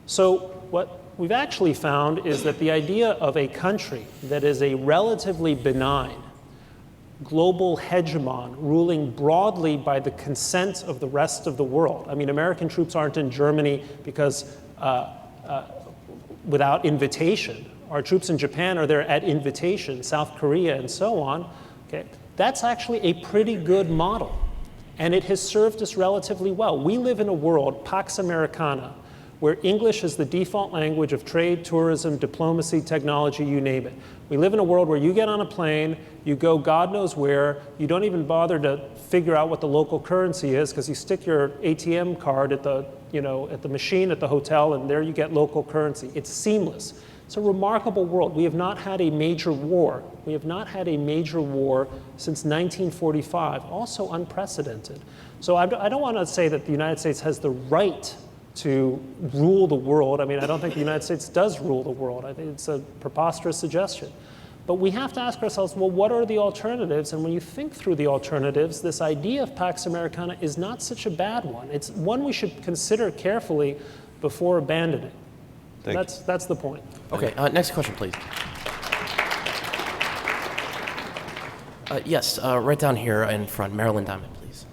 So what we've actually found is that the idea of a country that is a relatively benign global hegemon ruling broadly by the consent of the rest of the world. I mean, American troops aren't in Germany because without invitation. Our troops in Japan are there at invitation, South Korea and so on. Okay. That's actually a pretty good model, and it has served us relatively well. We live in a world, Pax Americana, where English is the default language of trade, tourism, diplomacy, technology, you name it. We live in a world where you get on a plane, you go God knows where, you don't even bother to figure out what the local currency is because you stick your ATM card at the machine at the hotel and there you get local currency. It's seamless. It's a remarkable world. We have not had a major war. We have not had a major war since 1945, also unprecedented. So I don't want to say that the United States has the right to rule the world. I mean, I don't think the United States does rule the world. I think it's a preposterous suggestion. But we have to ask ourselves, well, what are the alternatives? And when you think through the alternatives, this idea of Pax Americana is not such a bad one. It's one we should consider carefully before abandoning. That's the point. Okay, next question, please. Yes, right down here in front, Marilyn Diamond, please.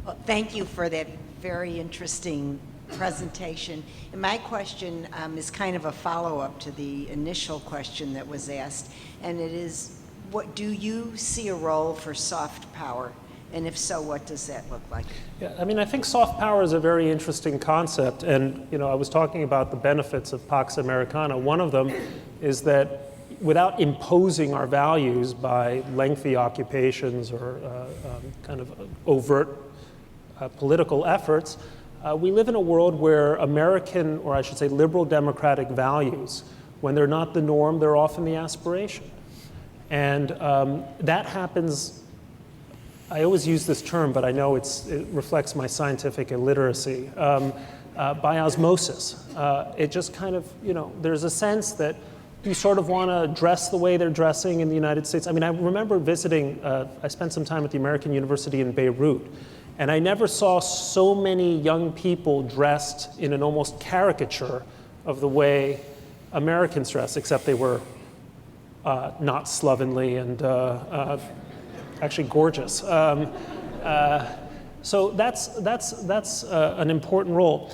Well, thank you for that very interesting presentation. And my question is kind of a follow-up to the initial question that was asked, and it is, what do you see a role for soft power? And if so, what does that look like? Yeah, I mean, I think soft power is a very interesting concept, and I was talking about the benefits of Pax Americana. One of them is that without imposing our values by lengthy occupations or kind of overt political efforts, we live in a world where American, or I should say liberal democratic values, when they're not the norm, they're often the aspiration. And that happens, I always use this term, but I know it reflects my scientific illiteracy, by osmosis. It just kind of, there's a sense that you sort of want to dress the way they're dressing in the United States. I mean, I remember visiting, I spent some time at the American University in Beirut, and I never saw so many young people dressed in an almost caricature of the way Americans dress, except they were not slovenly and actually gorgeous. So that's an important role.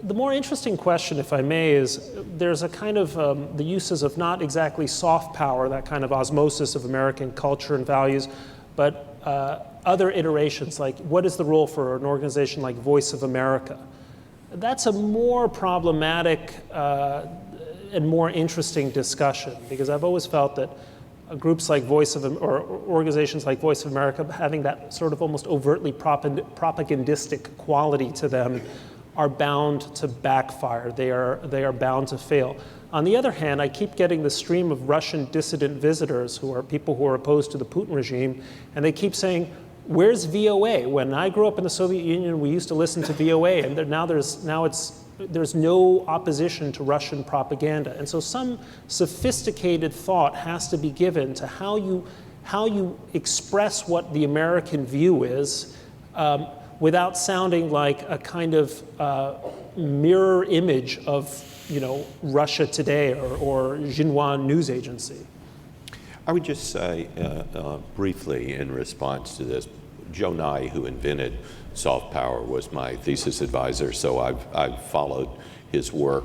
The more interesting question, if I may, is there's a kind of the uses of not exactly soft power, that kind of osmosis of American culture and values, but other iterations, like what is the role for an organization like Voice of America? That's a more problematic and more interesting discussion, because I've always felt that groups like or organizations like Voice of America, having that sort of almost overtly propagandistic quality to them, are bound to backfire. They are bound to fail. On the other hand, I keep getting the stream of Russian dissident visitors who are people who are opposed to the Putin regime, and they keep saying, where's VOA? When I grew up in the Soviet Union, we used to listen to VOA, and there's no opposition to Russian propaganda. And so some sophisticated thought has to be given to how you express what the American view is without sounding like a kind of mirror image of Russia Today or Xinhua news agency. I would just say briefly in response to this, Joe Nye, who invented soft power, was my thesis advisor, so I've followed his work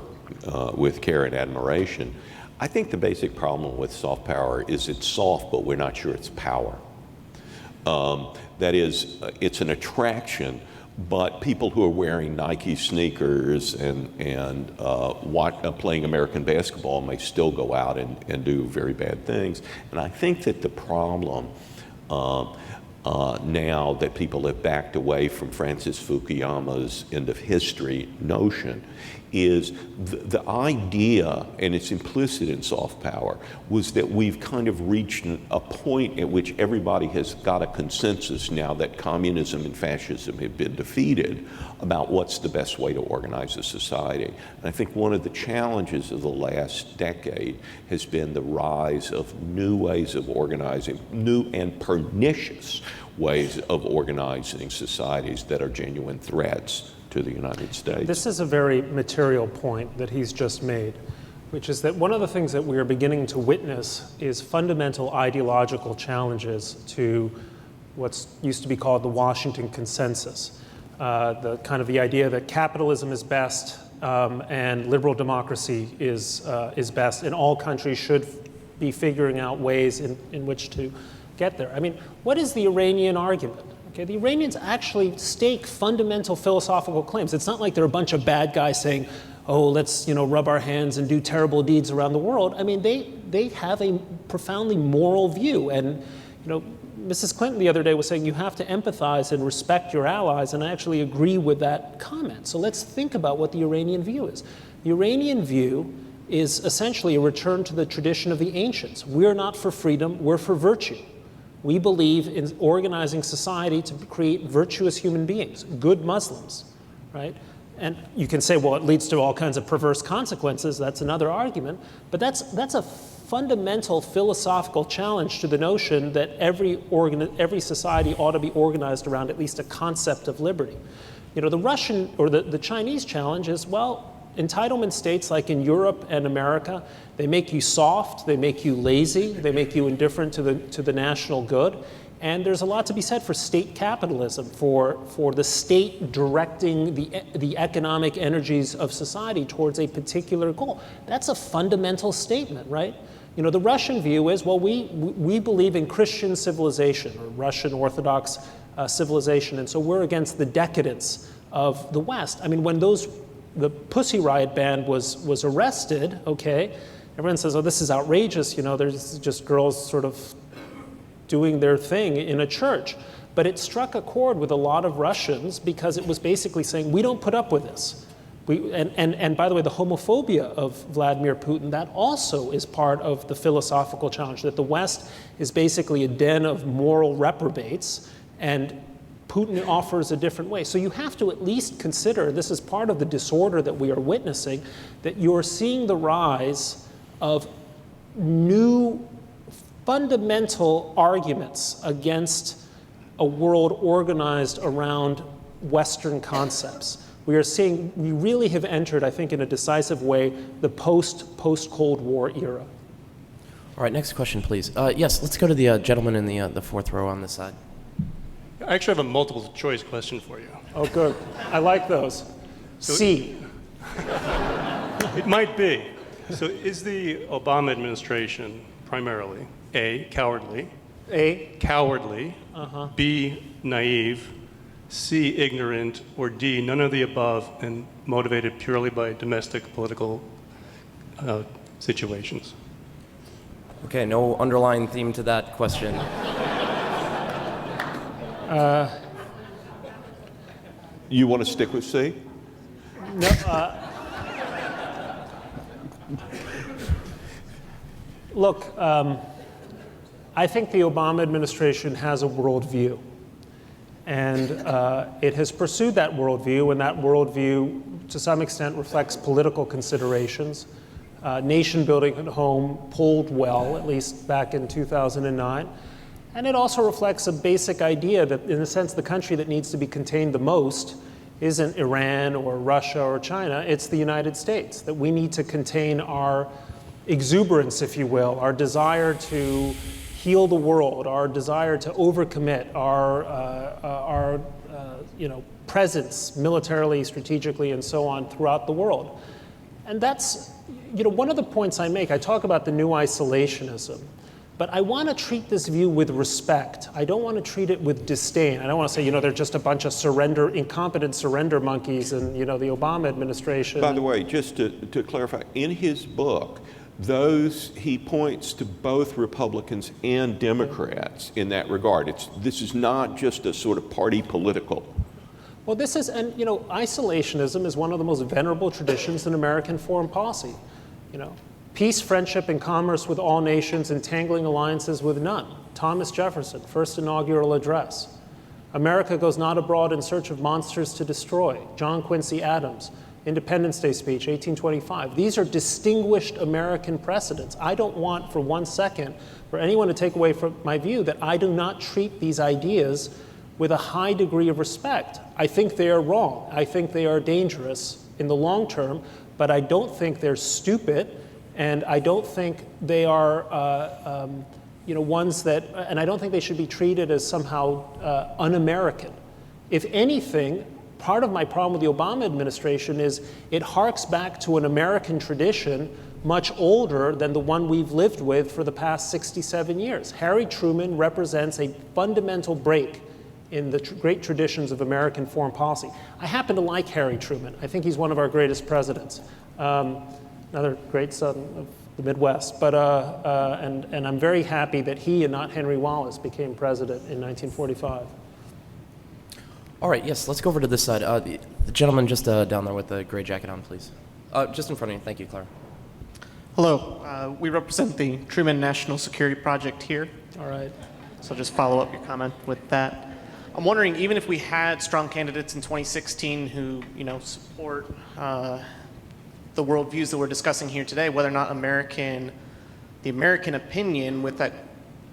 with care and admiration. I think the basic problem with soft power is it's soft, but we're not sure it's power. That is, it's an attraction, but people who are wearing Nike sneakers and playing American basketball may still go out and do very bad things. And I think that the problem now that people have backed away from Francis Fukuyama's end of history notion is the idea, and it's implicit in soft power, was that we've kind of reached a point at which everybody has got a consensus now that communism and fascism have been defeated about what's the best way to organize a society. And I think one of the challenges of the last decade has been the rise of new ways of organizing, new and pernicious ways of organizing societies that are genuine threats to the United States. This is a very material point that he's just made, which is that one of the things that we are beginning to witness is fundamental ideological challenges to what's used to be called the Washington Consensus. The idea that capitalism is best and liberal democracy is best, and all countries should be figuring out ways in which to get there. I mean, what is the Iranian argument? Okay, the Iranians actually stake fundamental philosophical claims. It's not like they're a bunch of bad guys saying, oh, let's rub our hands and do terrible deeds around the world. I mean, they have a profoundly moral view. And Mrs. Clinton the other day was saying you have to empathize and respect your allies, and I actually agree with that comment. So let's think about what the Iranian view is. The Iranian view is essentially a return to the tradition of the ancients. We're not for freedom, we're for virtue. We believe in organizing society to create virtuous human beings, good Muslims, right? And you can say, well, it leads to all kinds of perverse consequences. That's another argument. But that's a fundamental philosophical challenge to the notion that every society ought to be organized around at least a concept of liberty. You know, the Russian or the Chinese challenge is, well, entitlement states like in Europe and America, they make you soft, they make you lazy, they make you indifferent to the national good. And there's a lot to be said for state capitalism, for the state directing the economic energies of society towards a particular goal. That's a fundamental statement, right? You know, the Russian view is, well, we believe in Christian civilization, or Russian Orthodox civilization, and so we're against the decadence of the West. I mean, when the Pussy Riot band was arrested, okay, everyone says, oh, this is outrageous, you know, there's just girls sort of doing their thing in a church. But it struck a chord with a lot of Russians because it was basically saying, we don't put up with this. And by the way, the homophobia of Vladimir Putin, that also is part of the philosophical challenge, that the West is basically a den of moral reprobates, and Putin offers a different way. So you have to at least consider, this is part of the disorder that we are witnessing, that you're seeing the rise of new fundamental arguments against a world organized around Western concepts. We really have entered, I think, in a decisive way, the post-Cold War era. All right, next question, please. Yes, let's go to the gentleman in the fourth row on this side. I actually have a multiple choice question for you. Oh, good. I like those. So C. It might be. So is the Obama administration primarily A, cowardly, B, naive, C, ignorant, or D, none of the above and motivated purely by domestic political situations? Okay, no underlying theme to that question. You want to stick with C? No, look, I think the Obama administration has a worldview. And it has pursued that worldview, and that worldview, to some extent, reflects political considerations. Nation building at home polled well, at least back in 2009. And it also reflects a basic idea that, in a sense, the country that needs to be contained the most isn't Iran or Russia or China, it's the United States, that we need to contain our exuberance, if you will, our desire to heal the world, our desire to overcommit, our presence militarily, strategically, and so on throughout the world. And that's, one of the points I make. I talk about the new isolationism, but I want to treat this view with respect. I don't want to treat it with disdain. I don't want to say, they're just a bunch of incompetent surrender monkeys in, the Obama administration. By the way, just to clarify, in his book, he points to both Republicans and Democrats in that regard. This is not just a sort of party political. Well, isolationism is one of the most venerable traditions in American foreign policy. Peace, friendship, and commerce with all nations, entangling alliances with none. Thomas Jefferson, first inaugural address. America goes not abroad in search of monsters to destroy. John Quincy Adams, Independence Day speech, 1825. These are distinguished American precedents. I don't want for one second for anyone to take away from my view that I do not treat these ideas with a high degree of respect. I think they are wrong. I think they are dangerous in the long term, but I don't think they're stupid, and I don't think they are ones that, and I don't think they should be treated as somehow un-American. If anything, part of my problem with the Obama administration is it harks back to an American tradition much older than the one we've lived with for the past 67 years. Harry Truman represents a fundamental break in the great traditions of American foreign policy. I happen to like Harry Truman. I think he's one of our greatest presidents. Another great son of the Midwest. But, and I'm very happy that he and not Henry Wallace became president in 1945. All right, yes, let's go over to this side. The gentleman just down there with the gray jacket on, please. Just in front of you. Thank you, Clara. Hello. We represent the Truman National Security Project here. All right. So just follow up your comment with that. I'm wondering, even if we had strong candidates in 2016 who, support the worldviews that we're discussing here today, whether or not the American opinion with that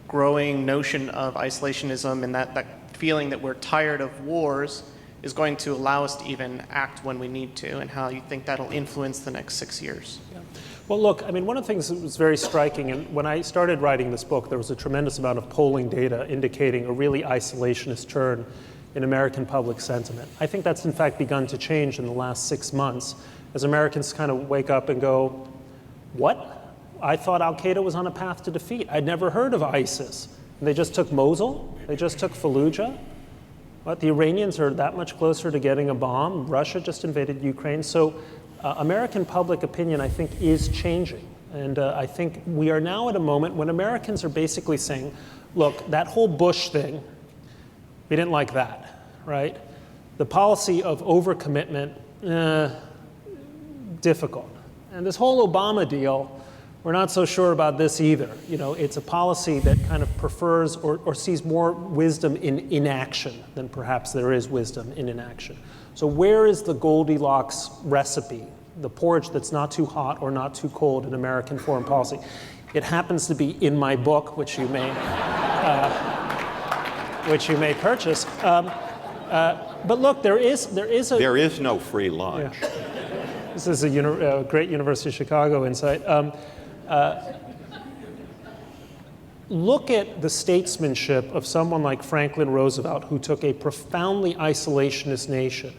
growing notion of isolationism and that feeling that we're tired of wars is going to allow us to even act when we need to, and how you think that'll influence the next 6 years. Yeah. Well, look, I mean, one of the things that was very striking, and when I started writing this book, there was a tremendous amount of polling data indicating a really isolationist turn in American public sentiment. I think that's in fact begun to change in the last 6 months as Americans kind of wake up and go, what? I thought Al-Qaeda was on a path to defeat. I'd never heard of ISIS. And they just took Mosul? They just took Fallujah? What, the Iranians are that much closer to getting a bomb? Russia just invaded Ukraine. So American public opinion, I think, is changing. And I think we are now at a moment when Americans are basically saying, look, that whole Bush thing, we didn't like that, right? The policy of overcommitment, difficult. And this whole Obama deal, we're not so sure about this either. It's a policy that kind of prefers or sees more wisdom in inaction than perhaps there is wisdom in inaction. So where is the Goldilocks recipe, the porridge that's not too hot or not too cold in American foreign policy? It happens to be in my book, which you may purchase. But look, there is no free lunch. Yeah. This is a great University of Chicago insight. Look at the statesmanship of someone like Franklin Roosevelt, who took a profoundly isolationist nation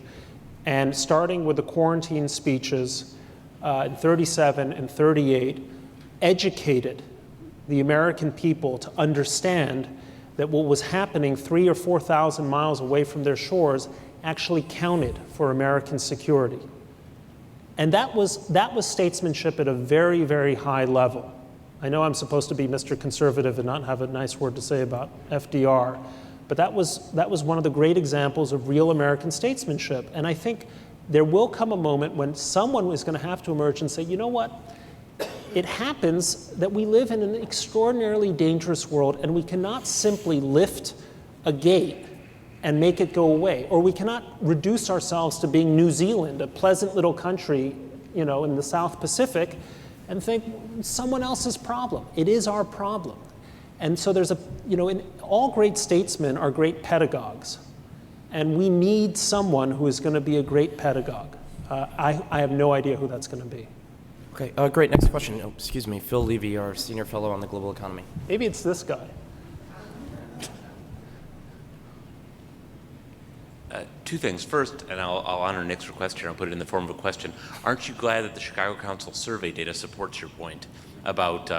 and, starting with the quarantine speeches in 37 and 38, educated the American people to understand that what was happening 3,000 or 4,000 miles away from their shores actually counted for American security. And that was statesmanship at a very, very high level. I know I'm supposed to be Mr. Conservative and not have a nice word to say about FDR, but that was one of the great examples of real American statesmanship. And I think there will come a moment when someone is going to have to emerge and say, you know what? It happens that we live in an extraordinarily dangerous world, and we cannot simply lift a gate and make it go away. Or we cannot reduce ourselves to being New Zealand, a pleasant little country, in the South Pacific, and think someone else's problem. It is our problem. And so there's all great statesmen are great pedagogues. And we need someone who is going to be a great pedagogue. I have no idea who that's going to be. Okay, great. Next question. Oh, excuse me, Phil Levy, our senior fellow on the global economy. Maybe it's this guy. Two things. First, and I'll honor Nick's request here, I'll put it in the form of a question. Aren't you glad that the Chicago Council survey data supports your point about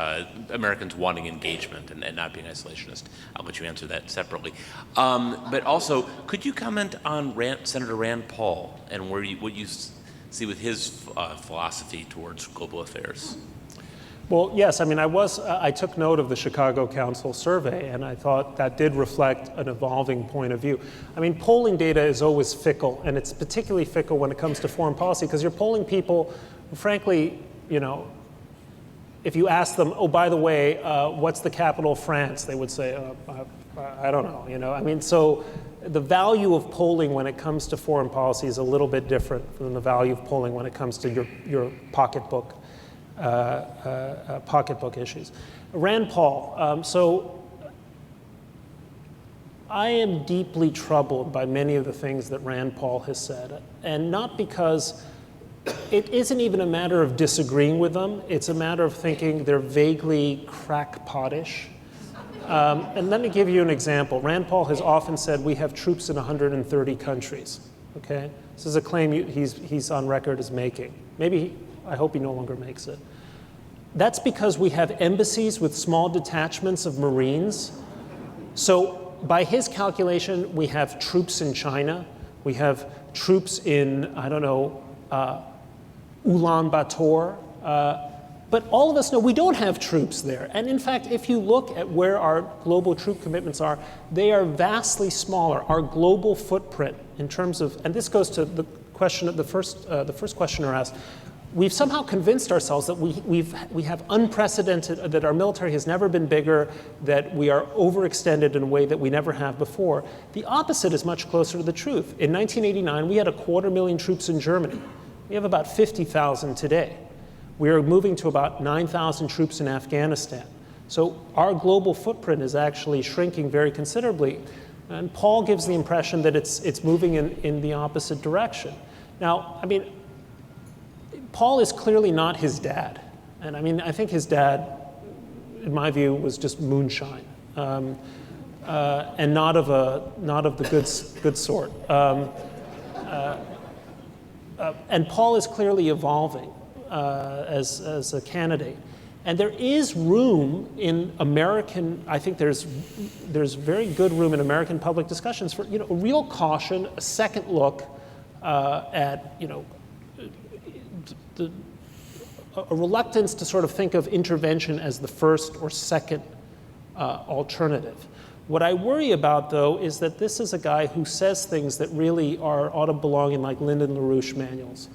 Americans wanting engagement and not being isolationist? I'll let you answer that separately. But also, could you comment on Senator Rand Paul and what you see with his philosophy towards global affairs? Well, yes, I mean, I took note of the Chicago Council survey, and I thought that did reflect an evolving point of view. I mean, polling data is always fickle, and it's particularly fickle when it comes to foreign policy, because you're polling people who, frankly, if you ask them, oh, by the way, what's the capital of France? They would say, I don't know, I mean, so the value of polling when it comes to foreign policy is a little bit different than the value of polling when it comes to your pocketbook issues. Rand Paul. So I am deeply troubled by many of the things that Rand Paul has said, and not because it isn't even a matter of disagreeing with them. It's a matter of thinking they're vaguely crackpotish. And let me give you an example. Rand Paul has often said we have troops in 130 countries. Okay, this is a claim he's on record as making. I hope he no longer makes it. That's because we have embassies with small detachments of Marines. So by his calculation, we have troops in China. We have troops in, Ulaanbaatar. But all of us know we don't have troops there. And in fact, if you look at where our global troop commitments are, they are vastly smaller. Our global footprint in terms of, and this goes to the question that the first questioner asked, we've somehow convinced ourselves that we have unprecedented, that our military has never been bigger, that we are overextended in a way that we never have before. The opposite is much closer to the truth. In 1989, we had 250,000 troops in Germany. We have about 50,000 today. We are moving to about 9,000 troops in Afghanistan. So our global footprint is actually shrinking very considerably. And Paul gives the impression that it's moving in the opposite direction. Now, I mean, Paul is clearly not his dad. And I mean, I think his dad, in my view, was just moonshine. And not of the good sort. And Paul is clearly evolving as a candidate. And there is room in American, I think there's very good room in American public discussions for, a real caution, a second look at, a reluctance to sort of think of intervention as the first or second alternative. What I worry about, though, is that this is a guy who says things that really ought to belong in like Lyndon LaRouche manuals.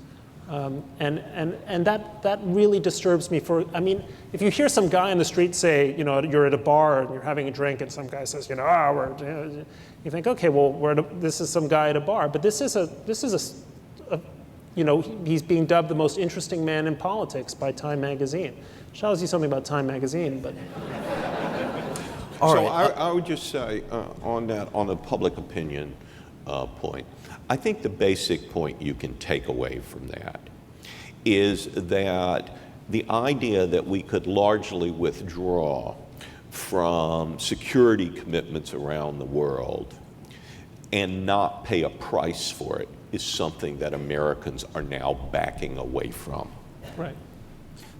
And that really disturbs me. If you hear some guy on the street say, you're at a bar and you're having a drink, and some guy says, you think, okay, well, this is some guy at a bar, but this is he's being dubbed the most interesting man in politics by Time Magazine. Which tells you something about Time Magazine, but. I would just say on the public opinion point, I think the basic point you can take away from that is that the idea that we could largely withdraw from security commitments around the world and not pay a price for it is something that Americans are now backing away from. Right.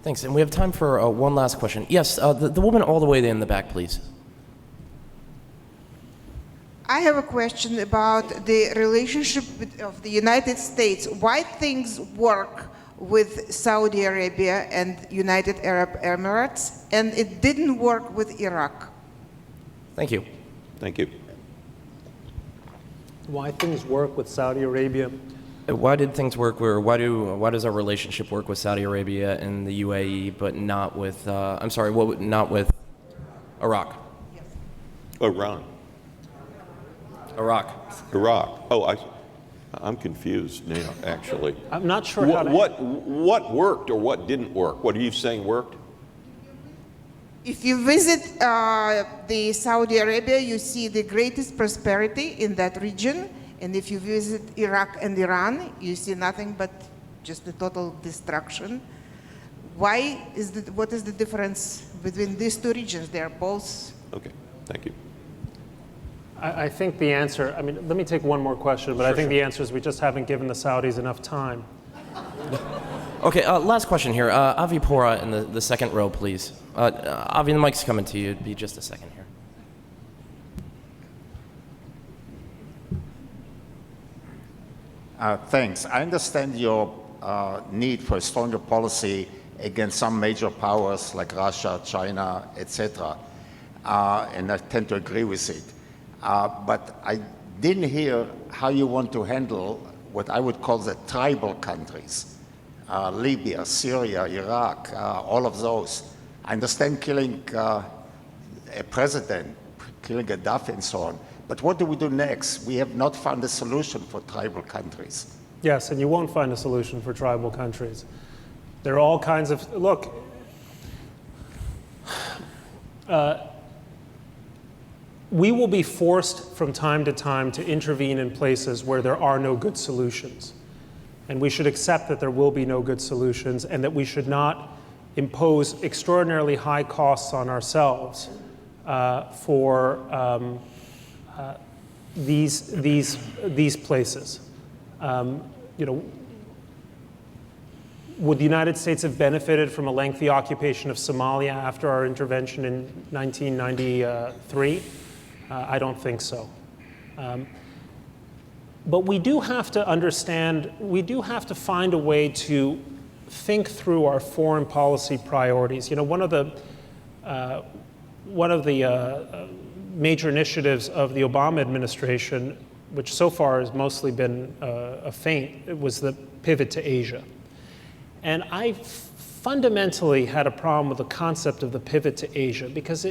Thanks. And we have time for one last question. Yes, the woman all the way in the back, please. I have a question about the relationship of the United States. Why things work with Saudi Arabia and United Arab Emirates, and it didn't work with Iraq? Thank you. Thank you. Why things work with Saudi Arabia? Why did things work? Why does our relationship work with Saudi Arabia and the UAE, but not with? Not with Iraq? Yes. Iran. Iraq. Oh, I'm confused now, actually. I'm not sure how to... What worked or what didn't work? What are you saying worked? If you visit the Saudi Arabia, you see the greatest prosperity in that region. And if you visit Iraq and Iran, you see nothing but just the total destruction. What is the difference between these two regions? They are both... Okay, thank you. I think the answer, let me take one more question, but I think the answer is we just haven't given the Saudis enough time. Okay, last question here. Avi Pora in the second row, please. Avi, the mic's coming to you. It'd be just a second here. Thanks. I understand your need for a stronger policy against some major powers like Russia, China, etc., and I tend to agree with it. But I didn't hear how you want to handle what I would call the tribal countries, Libya, Syria, Iraq, all of those. I understand killing a president, killing Gaddafi and so on, but what do we do next? We have not found a solution for tribal countries. Yes, and you won't find a solution for tribal countries. There are all kinds of, look, we will be forced from time to time to intervene in places where there are no good solutions. And we should accept that there will be no good solutions and that we should not impose extraordinarily high costs on ourselves for these places. Would the United States have benefited from a lengthy occupation of Somalia after our intervention in 1993? I don't think so. But we do have to understand, we do have to find a way to think through our foreign policy priorities. One of the major initiatives of the Obama administration, which so far has mostly been a feint, it was the pivot to Asia. And I fundamentally had a problem with the concept of the pivot to Asia, because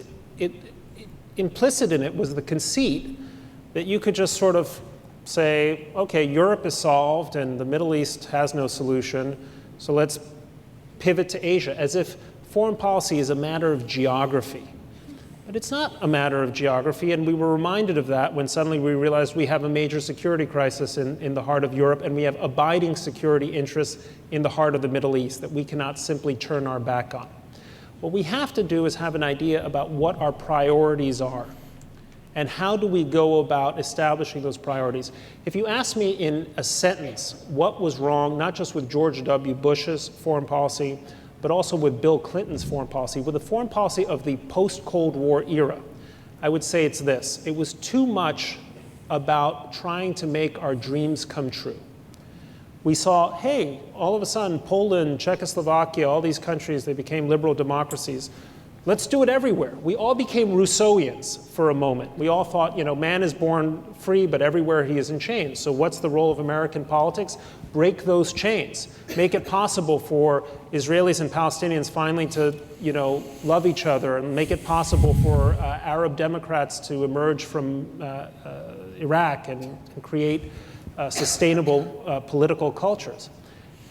implicit in it was the conceit that you could just sort of say, okay, Europe is solved and the Middle East has no solution, so let's pivot to Asia, as if foreign policy is a matter of geography. But it's not a matter of geography, and we were reminded of that when suddenly we realized we have a major security crisis in the heart of Europe, and we have abiding security interests in the heart of the Middle East that we cannot simply turn our back on. What we have to do is have an idea about what our priorities are, and how do we go about establishing those priorities. If you ask me in a sentence what was wrong, not just with George W. Bush's foreign policy, but also with Bill Clinton's foreign policy, with the foreign policy of the post-Cold War era, I would say it's this. It was too much about trying to make our dreams come true. We saw, hey, all of a sudden, Poland, Czechoslovakia, all these countries, they became liberal democracies. Let's do it everywhere. We all became Rousseauians for a moment. We all thought, man is born free, but everywhere he is in chains. So what's the role of American politics? Break those chains. Make it possible for Israelis and Palestinians finally to, love each other, and make it possible for Arab Democrats to emerge from Iraq and create sustainable political cultures.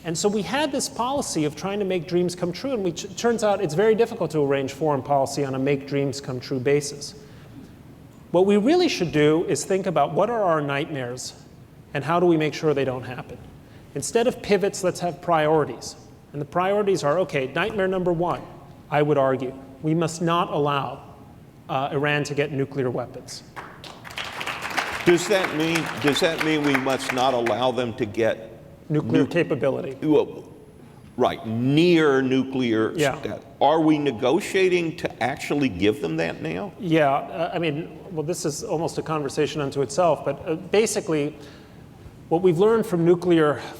And so we had this policy of trying to make dreams come true, and it turns out it's very difficult to arrange foreign policy on a make dreams come true basis. What we really should do is think about what are our nightmares and how do we make sure they don't happen. Instead of pivots, let's have priorities. And the priorities are, okay, nightmare number one, I would argue, we must not allow Iran to get nuclear weapons. Does that mean we must not allow them to get nuclear capability? Right, near nuclear. Yeah. Are we negotiating to actually give them that now? Yeah, well, this is almost a conversation unto itself, but basically, what we've learned from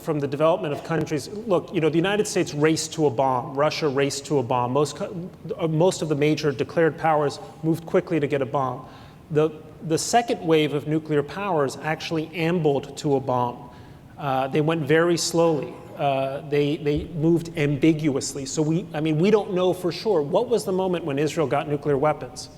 from the development of countries, look, the United States raced to a bomb, Russia raced to a bomb, most of the major declared powers moved quickly to get a bomb. The second wave of nuclear powers actually ambled to a bomb. They went very slowly. They moved ambiguously. So we don't know for sure. What was the moment when Israel got nuclear weapons?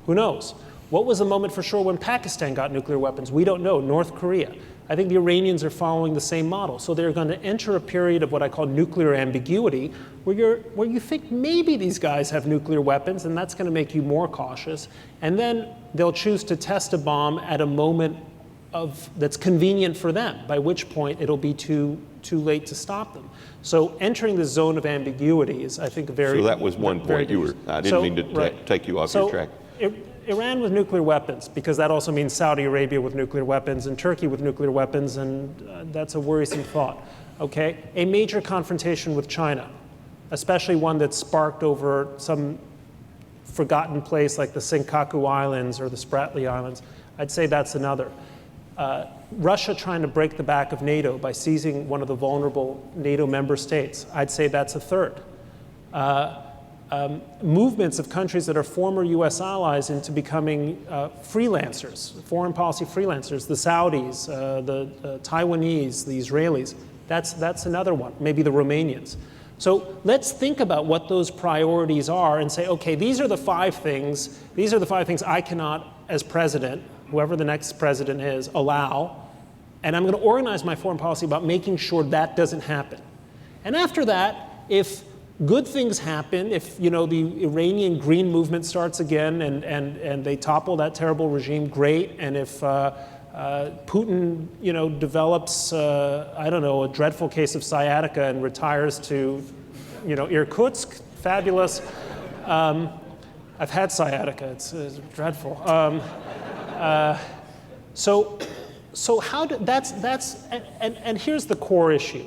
Who knows? What was the moment for sure when Pakistan got nuclear weapons? We don't know. North Korea. I think the Iranians are following the same model. So they're going to enter a period of what I call nuclear ambiguity, where you think maybe these guys have nuclear weapons, and that's going to make you more cautious. And then they'll choose to test a bomb at a moment that's convenient for them, by which point it'll be too late to stop them. So entering the zone of ambiguity is, I think, very. So that was one point I didn't mean to take you off your track. Iran with nuclear weapons, because that also means Saudi Arabia with nuclear weapons and Turkey with nuclear weapons, and that's a worrisome thought. Okay, a major confrontation with China, especially one that's sparked over some forgotten place like the Senkaku Islands or the Spratly Islands. I'd say that's another. Russia trying to break the back of NATO by seizing one of the vulnerable NATO member states. I'd say that's a third. Movements of countries that are former US allies into becoming freelancers, foreign policy freelancers, the Saudis, the Taiwanese, the Israelis. That's another one, maybe the Romanians. So let's think about what those priorities are and say, okay, these are the 5 things. These are the 5 things I cannot, as president, whoever the next president is, allow. And I'm going to organize my foreign policy about making sure that doesn't happen. And after that, if good things happen, if the Iranian Green Movement starts again and they topple that terrible regime, great. And if Putin develops a dreadful case of sciatica and retires to Irkutsk, fabulous. I've had sciatica, it's dreadful. So how do, and here's the core issue.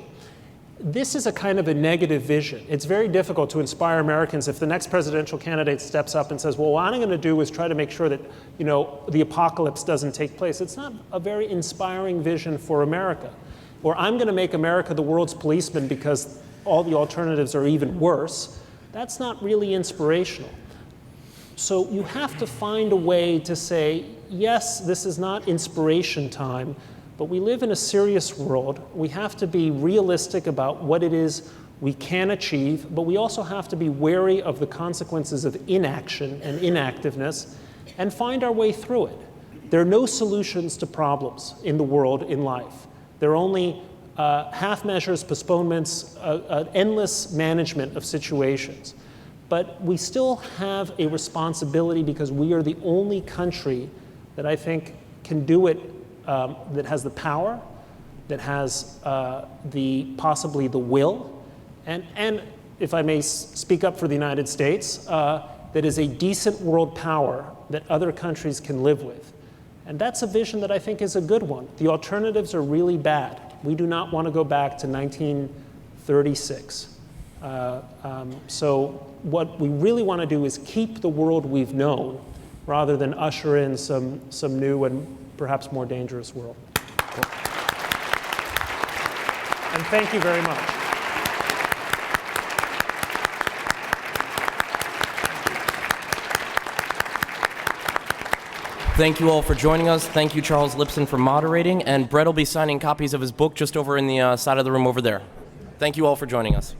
This is a kind of a negative vision. It's very difficult to inspire Americans if the next presidential candidate steps up and says, well, what I'm going to do is try to make sure that, the apocalypse doesn't take place. It's not a very inspiring vision for America. Or I'm going to make America the world's policeman because all the alternatives are even worse. That's not really inspirational. So you have to find a way to say, yes, this is not inspiration time, but we live in a serious world. We have to be realistic about what it is we can achieve, but we also have to be wary of the consequences of inaction and inactiveness and find our way through it. There are no solutions to problems in the world, in life. There are only half measures, postponements, endless management of situations. But we still have a responsibility because we are the only country that I think can do it, that has the power, that has possibly the will, and if I may speak up for the United States, that is a decent world power that other countries can live with. And that's a vision that I think is a good one. The alternatives are really bad. We do not want to go back to 1936. So what we really want to do is keep the world we've known rather than usher in some new and perhaps more dangerous world. And thank you very much. Thank you all for joining us. Thank you, Charles Lipson, for moderating. And Bret will be signing copies of his book just over in the side of the room over there. Thank you all for joining us.